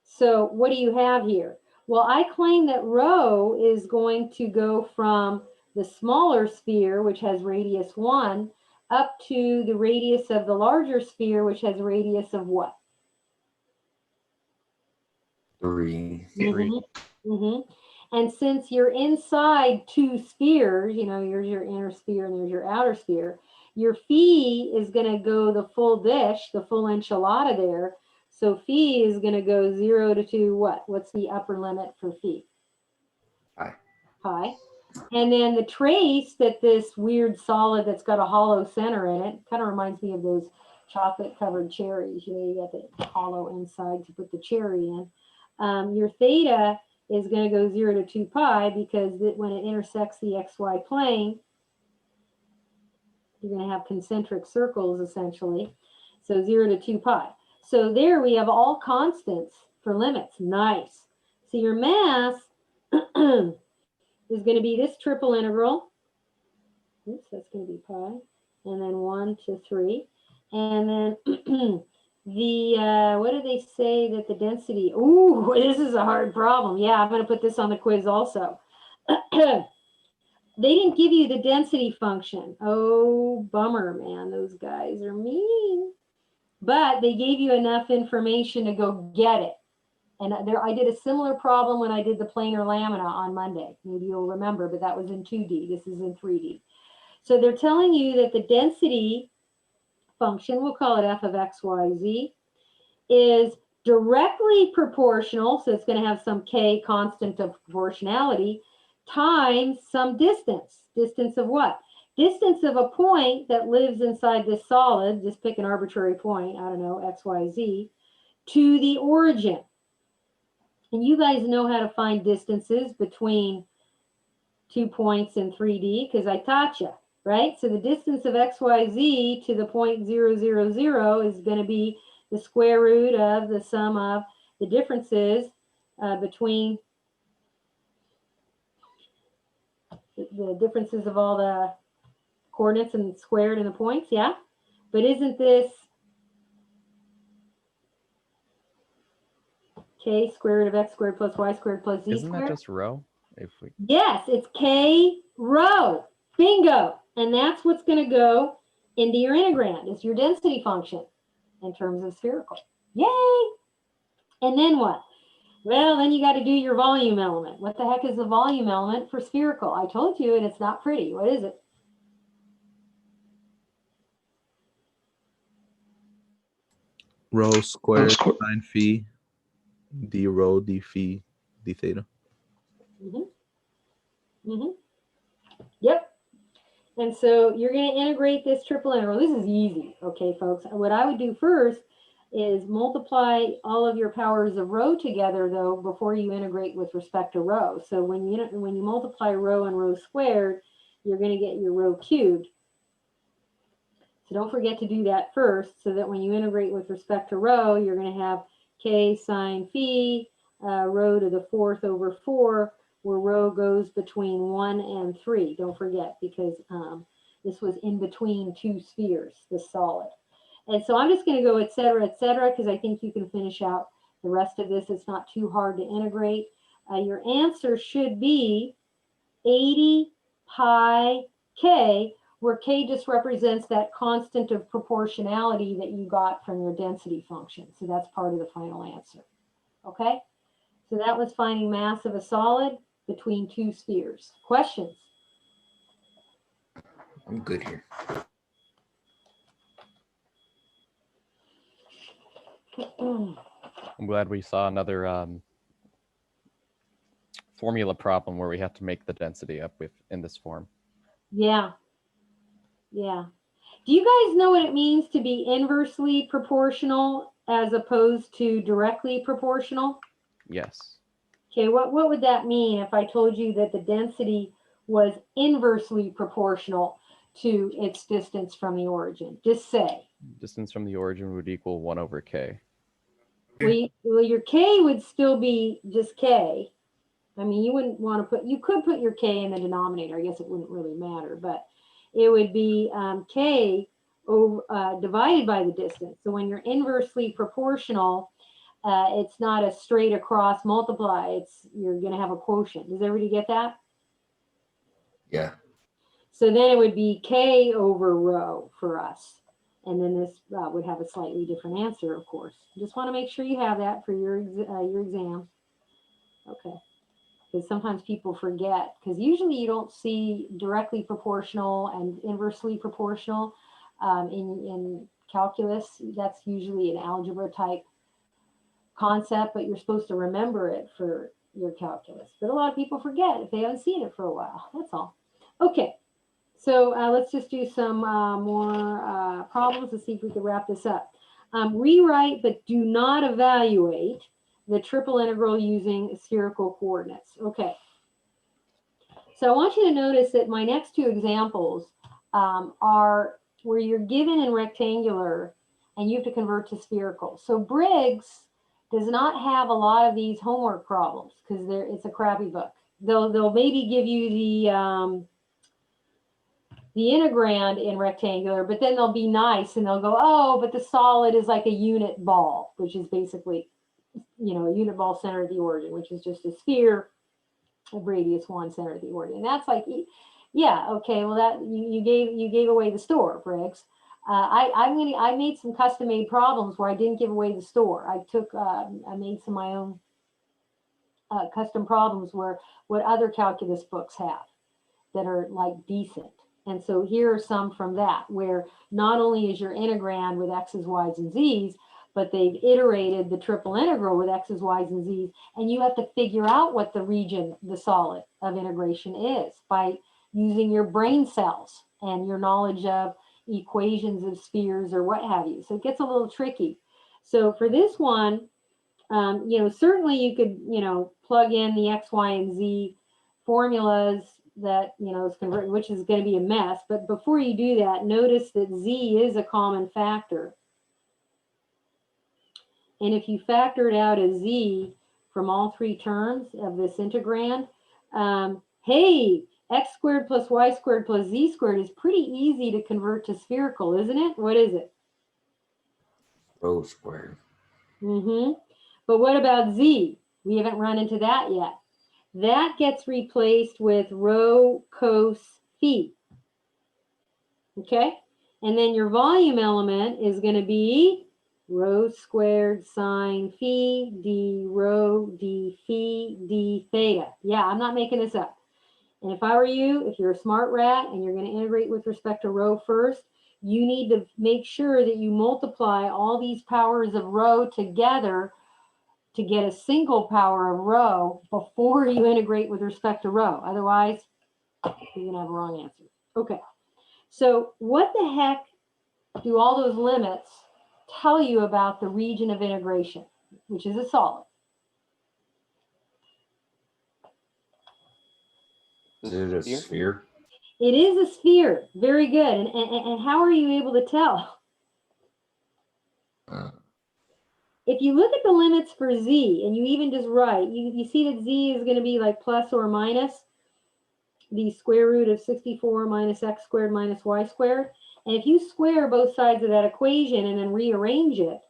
So what do you have here? Well, I claim that rho is going to go from the smaller sphere, which has radius 1, up to the radius of the larger sphere, which has a radius of what? 3. And since you're inside two spheres, you know, here's your inner sphere and there's your outer sphere, your phi is going to go the full dish, the full enchilada there. So phi is going to go 0 to 2 what? What's the upper limit for phi? Pi. Pi. And then the trace that this weird solid that's got a hollow center in it, kind of reminds me of those chocolate covered cherries. You know, you got the hollow inside to put the cherry in. Your theta is going to go 0 to 2 pi because when it intersects the xy plane, you're going to have concentric circles essentially. So 0 to 2 pi. So there we have all constants for limits. Nice. So your mass is going to be this triple integral. Oops, that's going to be pi. And then 1 to 3. And then what do they say that the density? Ooh, this is a hard problem. Yeah, I'm going to put this on the quiz also. They didn't give you the density function. Oh, bummer, man. Those guys are mean. But they gave you enough information to go get it. And I did a similar problem when I did the planar lamina on Monday. Maybe you'll remember, but that was in 2D. This is in 3D. So they're telling you that the density function, we'll call it f of x, y, z, is directly proportional, so it's going to have some k constant of proportionality, times some distance. Distance of what? Distance of a point that lives inside this solid, just pick an arbitrary point, I don't know, x, y, z, to the origin. And you guys know how to find distances between 2 points in 3D because I taught you, right? So the distance of x, y, z to the point 0, 0, 0 is going to be the square root of the sum of the differences between the differences of all the coordinates and squared and the points, yeah? But isn't this k square root of x squared plus y squared plus z Isn't squared? that just rho? If we Yes, it's k rho. Bingo. And that's what's going to go into your integrand. It's your density function in terms of spherical. Yay! And then what? Well, then you got to do your volume element. What the heck is the volume element for spherical? I told you, and it's not pretty. What is it? Rho squared square- sine phi d rho d phi d theta. Yep. And so you're going to integrate this triple integral. This is easy, okay, folks? What I would do first is multiply all of your powers of rho together, though, before you integrate with respect to rho. So when you multiply rho and rho squared, you're going to get your rho cubed. So don't forget to do that first, so that when you integrate with respect to rho, you're going to have k sine phi rho to the 4th over 4, where rho goes between 1 and 3. Don't forget, because this was in between two spheres, this solid. And so I'm just going to go et cetera, because I think you can finish out the rest of this. It's not too hard to integrate. Your answer should be 80 pi k, where k just represents that constant of proportionality that you got from your density function. So that's part of the final answer. Okay? So that was finding mass of a solid between two spheres. Questions? I'm good here. I'm glad we saw another formula problem where we have to make the density up with in this form. Yeah. Yeah. Do you guys know what it means to be inversely proportional as opposed to directly proportional? Yes. Okay, what would that mean if I told you that the density was inversely proportional to its distance from the origin? Just say. Distance from the origin would equal 1 over k. Well, your k would still be just k. I mean, you wouldn't want to put, you could put your k in the denominator. I guess it wouldn't really matter, but it would be k over, divided by the distance. So when you're inversely proportional, it's not a straight across multiply. You're going to have a quotient. Does everybody get that? Yeah. So then it would be k over rho for us. And then this would have a slightly different answer, of course. Just want to make sure you have that for your exam. Okay. Because sometimes people forget, because usually you don't see directly proportional and inversely proportional in calculus. That's usually an algebra type concept, but you're supposed to remember it for your calculus. But a lot of people forget if they haven't seen it for a while. That's all. Okay. So let's just do some more problems to see if we can wrap this up. Rewrite, but do not evaluate the triple integral using spherical coordinates. Okay. So I want you to notice that my next two examples are where you're given in rectangular and you have to convert to spherical. So Briggs does not have a lot of these homework problems because it's a crappy book. They'll maybe give you the integrand in rectangular, but then they'll be nice and they'll go, oh, but the solid is like a unit ball, which is basically, you know, a unit ball center at the origin, which is just a sphere of radius 1 center at the origin. And that's like, yeah, okay, well that you gave away the store, Briggs. I made some custom made problems where I didn't give away the store. I made some of my own custom problems where what other calculus books have that are like decent. And so here are some from that, where not only is your integrand with x's, y's, and z's, but they've iterated the triple integral with x's, y's, and z's, and you have to figure out what the region, the solid of integration is by using your brain cells and your knowledge of equations of spheres or what have you. So it gets a little tricky. So for this one, you know, certainly you could, you know, plug in the x, y, and z formulas that, you know, is converted, which is going to be a mess. But before you do that, notice that z is a common factor. And if you factor it out as z from all three terms of this integrand, hey, x squared plus y squared plus z squared is pretty easy to convert to spherical, isn't it? What is it? Rho squared. But what about z? We haven't run into that yet. That gets replaced with rho cos phi. Okay? And then your volume element is going to be rho squared sine phi d rho d phi d theta. Yeah, I'm not making this up. And if I were you, if you're a smart rat and you're going to integrate with respect to rho first, you need to make sure that you multiply all these powers of rho together to get a single power of rho before you integrate with respect to rho. Otherwise, you're going to have a wrong answer. Okay, so what the heck do all those limits tell you about the region of integration, which is a solid? Is it a sphere? It is a sphere. Very good. And how are you able to tell? If you look at the limits for z and you even just write, you see that z is going to be like plus or minus the square root of 64 minus x squared minus y squared. And if you square both sides of that equation and then rearrange it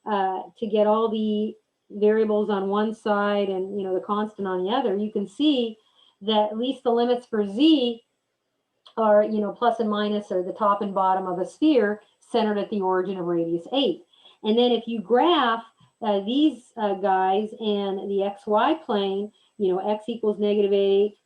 to get all the variables on one side and, you know, the constant on the other, you can see that at least the limits for z are, you know, plus and minus are the top and bottom of a sphere centered at the origin of radius 8. And then if you graph these guys and the xy plane, you know, x equals -8,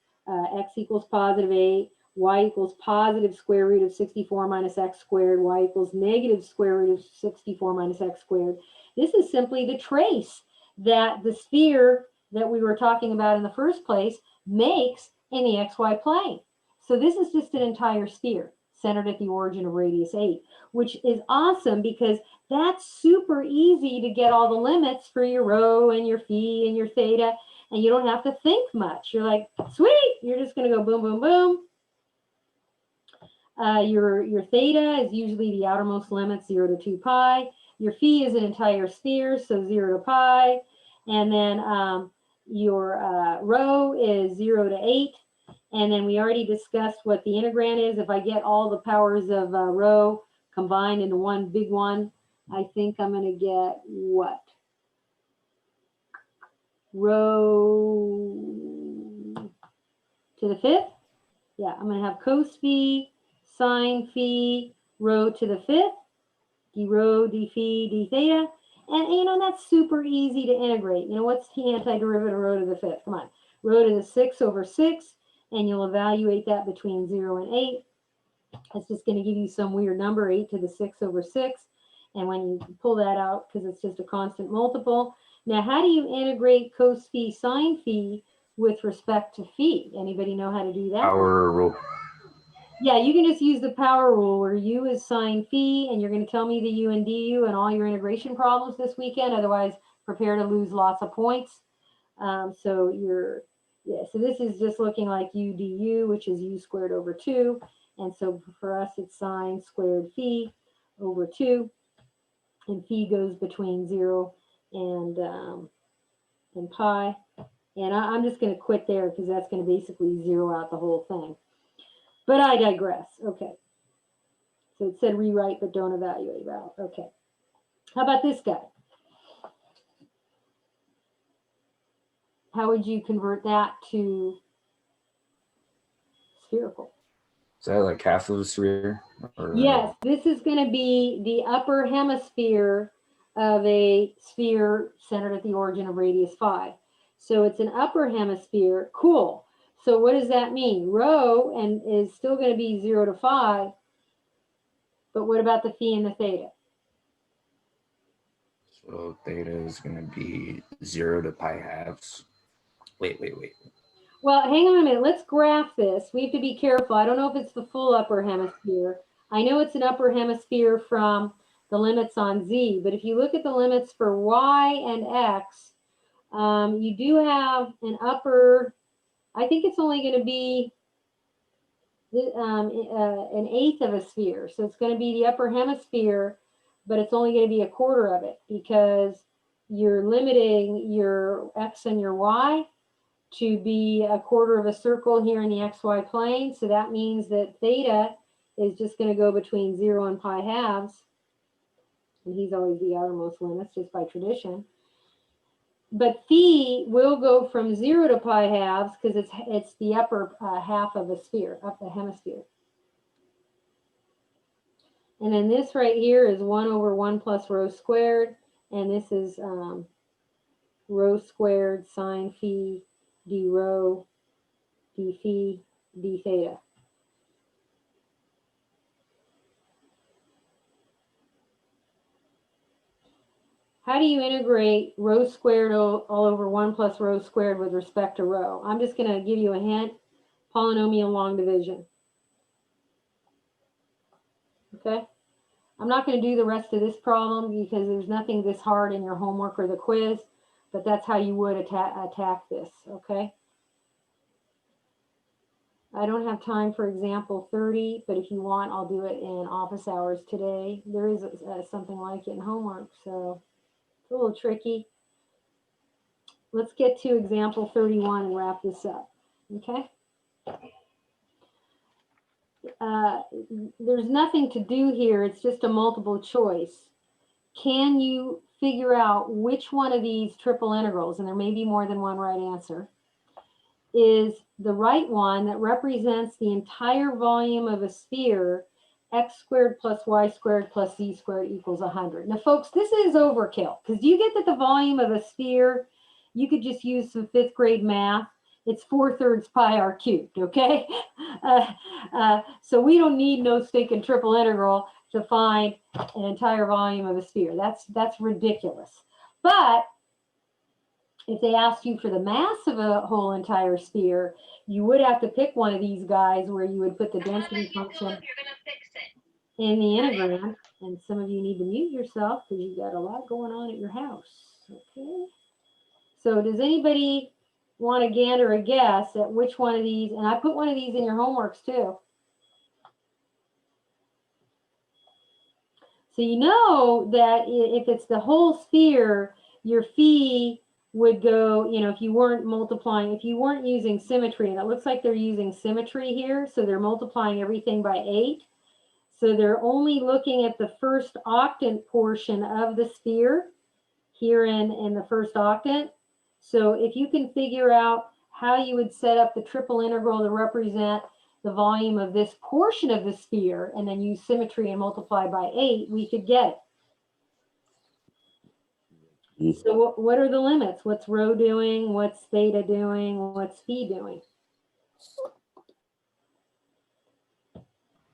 x equals +8, y equals positive square root of 64 minus x squared, y equals negative square root of 64 minus x squared. This is simply the trace that the sphere that we were talking about in the first place makes in the xy plane. So this is just an entire sphere centered at the origin of radius 8, which is awesome because that's super easy to get all the limits for your rho and your phi and your theta, and you don't have to think much. You're like, sweet, you're just going to go boom, boom, boom. Your theta is usually the outermost limit, 0 to 2 pi. Your phi is an entire sphere, so 0 to pi. And then your rho is 0 to 8. And then we already discussed what the integrand is. If I get all the powers of rho combined into one big one, I think I'm going to get what? Rho to the 5th? Yeah, I'm going to have cos phi, sine phi, rho to the 5th, d rho, d phi, d theta. And, you know, that's super easy to integrate. You know, what's the antiderivative of rho to the 5th? Come on. Rho to the 6 over 6. And you'll evaluate that between 0 and 8. It's just going to give you some weird number, 8 to the 6 over 6. And when you pull that out, because it's just a constant multiple. Now, how do you integrate cos phi sine phi with respect to phi? Anybody know how to do that? Power rule. Yeah, you can just use the power rule where u is sine phi, and you're going to tell me the u and du and all your integration problems this weekend. Otherwise, prepare to lose lots of points. So this is just looking like u du, which is u squared over 2. And so for us, it's sine squared phi over 2. And phi goes between 0 and pi. And I'm just going to quit there because that's going to basically zero out the whole thing. But I digress. Okay. So it said rewrite, but don't evaluate. Well, okay. How about this guy? How would you convert that to spherical? Is that like half of a sphere? Or, Yes, this is going to be the upper hemisphere of a sphere centered at the origin of radius 5. So it's an upper hemisphere. Cool. So what does that mean? Rho and is still going to be 0 to 5. But what about the phi and the theta? So theta is going to be 0 to pi halves. Wait. Well, hang on a minute. Let's graph this. We have to be careful. I don't know if it's the full upper hemisphere. I know it's an upper hemisphere from the limits on z, but if you look at the limits for y and x, you do have an upper, I think it's only going to be an eighth of a sphere. So it's going to be the upper hemisphere, but it's only going to be a quarter of it because you're limiting your x and your y to be a quarter of a circle here in the xy plane. So that means that theta is just going to go between 0 and pi halves. And he's always the outermost limits just by tradition. But phi will go from 0 to pi halves because it's the upper half of a sphere, up the hemisphere. And then this right here is 1 over 1 plus rho squared. And this is rho squared sine phi d rho d phi d theta. How do you integrate rho squared all over 1 plus rho squared with respect to rho? I'm just going to give you a hint. Polynomial long division. Okay? I'm not going to do the rest of this problem because there's nothing this hard in your homework or the quiz, but that's how you would attack this, okay? I don't have time for example 30, but if you want, I'll do it in office hours today. There is something like it in homework, so it's a little tricky. Let's get to example 31 and wrap this up, okay? There's nothing to do here. It's just a multiple choice. Can you figure out which one of these triple integrals, and there may be more than one right answer, is the right one that represents the entire volume of a sphere, x squared plus y squared plus z squared equals 100. Now, folks, this is overkill because do you get that the volume of a sphere, you could just use some 5th grade math. It's 4/3 pi r cubed, okay? So we don't need no stinking triple integral to find an entire volume of a sphere. That's ridiculous. But if they asked you for the mass of a whole entire sphere, you would have to pick one of these guys where you would put the density function in the integrand. And some of you need to mute yourself because you've got a lot going on at your house. Okay. So does anybody want to gander a guess at which one of these? And I put one of these in your homeworks too. So you know that if it's the whole sphere, your phi would go, you know, if you weren't multiplying, if you weren't using symmetry, and it looks like they're using symmetry here, so they're multiplying everything by 8. So they're only looking at the first octant portion of the sphere here in the first octant. So if you can figure out how you would set up the triple integral to represent the volume of this portion of the sphere and then use symmetry and multiply by 8, we could get it. So what are the limits? What's rho doing? What's theta doing? What's phi doing?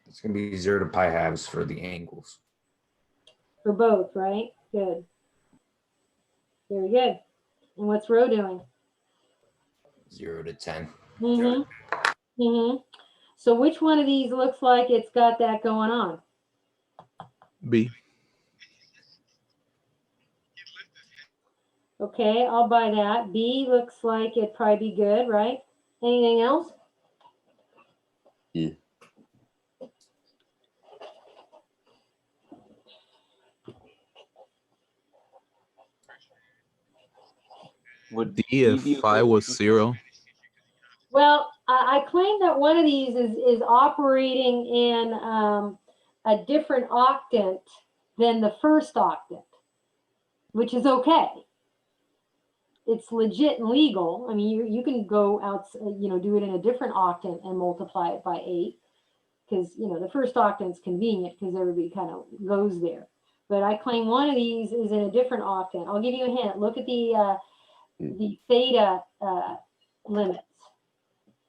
It's going to be 0 to pi halves for the angles. For both, right? Good. Very good. And what's rho doing? 0 to 10. Mm-hmm. Mm-hmm. So which one of these looks like it's got that going on? B. Okay, I'll buy that. B looks like it'd probably be good, right? Anything else? Yeah. Would D E if be phi okay? was 0. Well, I claim that one of these is operating in a different octant than the first octant, which is okay. It's legit and legal. I mean, you can go out, you know, do it in a different octant and multiply it by 8 because, you know, the first octant's convenient because everybody kind of goes there. But I claim one of these is in a different octant. I'll give you a hint. Look at the the theta limits.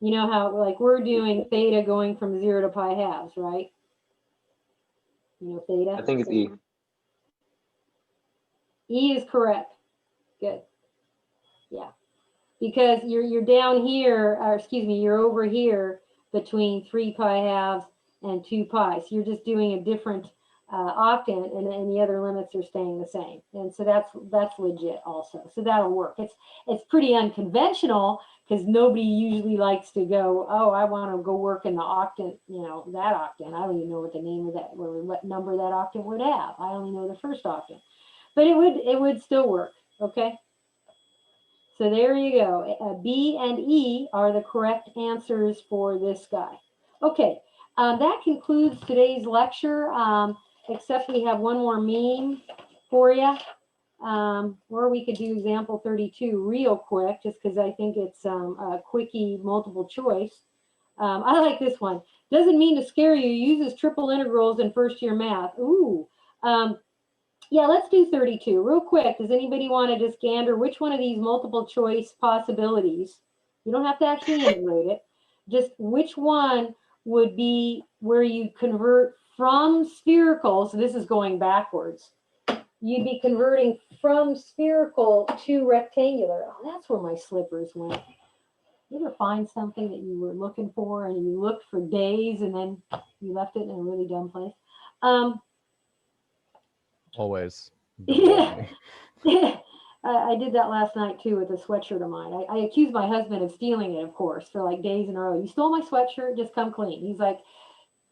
You know how, like, we're doing theta going from 0 to pi halves, right? You know theta? I think it's E. E is correct. Good. Yeah. Because you're down here, or excuse me, you're over here between 3 pi halves and 2 pi. So you're just doing a different octant, and the other limits are staying the same. And so that's legit also. So that'll work. It's pretty unconventional because nobody usually likes to go, oh, I want to go work in the octant, you know, that octant. I don't even know what the name of that, or what number that octant would have. I only know the first octant. But it would still work, okay? So there you go. B and E are the correct answers for this guy. Okay, that concludes today's lecture, except we have one more meme for you. Or we could do example 32 real quick, just because I think it's a quickie multiple choice. I like this one. Doesn't mean to scare you, uses triple integrals in first year math. Ooh. Yeah, let's do 32 real quick. Does anybody want to just gander which one of these multiple choice possibilities? You don't have to actually integrate it. Just which one would be where you convert from spherical. So this is going backwards. You'd be converting from spherical to rectangular. Oh, that's where my slippers went. You ever find something that you were looking for and you looked for days and then you left it in a really dumb place? Always. Yeah. I did that last night too with a sweatshirt of mine. I accused my husband of stealing it, of course, for like days in a row. You stole my sweatshirt, just come clean. He's like,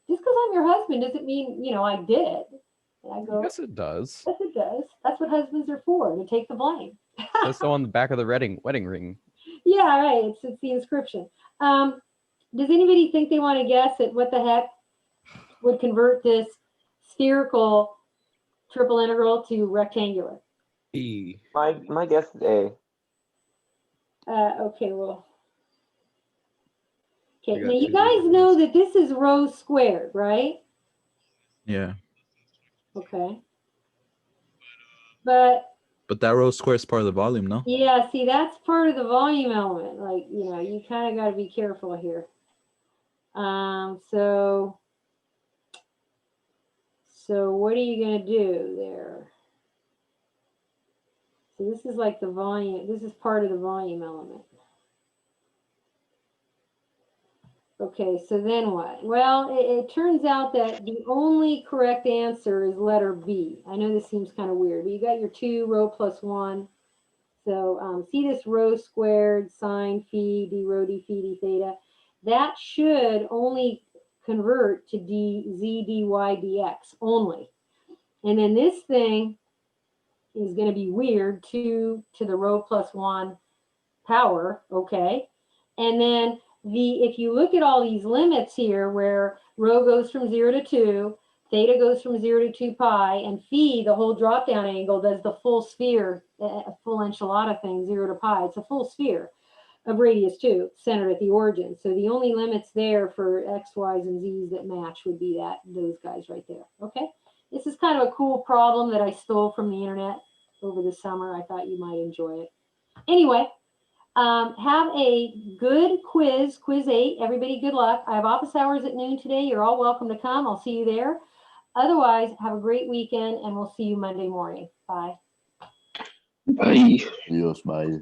just because I'm your husband doesn't mean, you know, I did it. And I go, Yes, it does. yes, it does. That's what husbands are for, to take the blame. That's so on the back of the wedding ring. Yeah, right. It's the inscription. Does anybody think they want to guess at what the heck would convert this spherical triple integral to rectangular? E. My guess is A. Okay, well. Okay, I got now you two guys different know ones. that this is rho squared, right? Yeah. Okay. But That row square is part of the volume, no? yeah, see, that's part of the volume element. Like, you know, you kind of got to be careful here. So what are you going to do there? So this is like the volume. This is part of the volume element. Okay, so then what? Well, it turns out that the only correct answer is letter B. I know this seems kind of weird, but you got your 2 rho plus 1. So see this rho squared sine phi d rho d phi d theta. That should only convert to d z dy dx only. And then this thing is going to be weird, 2 to the rho plus 1 power, okay? And then if you look at all these limits here where rho goes from 0 to 2, theta goes from 0 to 2 pi, and phi, the whole drop down angle, does the full sphere, a full enchilada thing, 0 to pi. It's a full sphere of radius 2, centered at the origin. So the only limits there for x, y's, and z's that match would be those guys right there, okay? This is kind of a cool problem that I stole from the internet over the summer. I thought you might enjoy it. Anyway, have a good quiz 8. Everybody, good luck. I have office hours at noon today. You're all welcome to come. I'll see you there. Otherwise, have a great weekend, and we'll see you Monday morning. Bye. Bye. Adios, bye.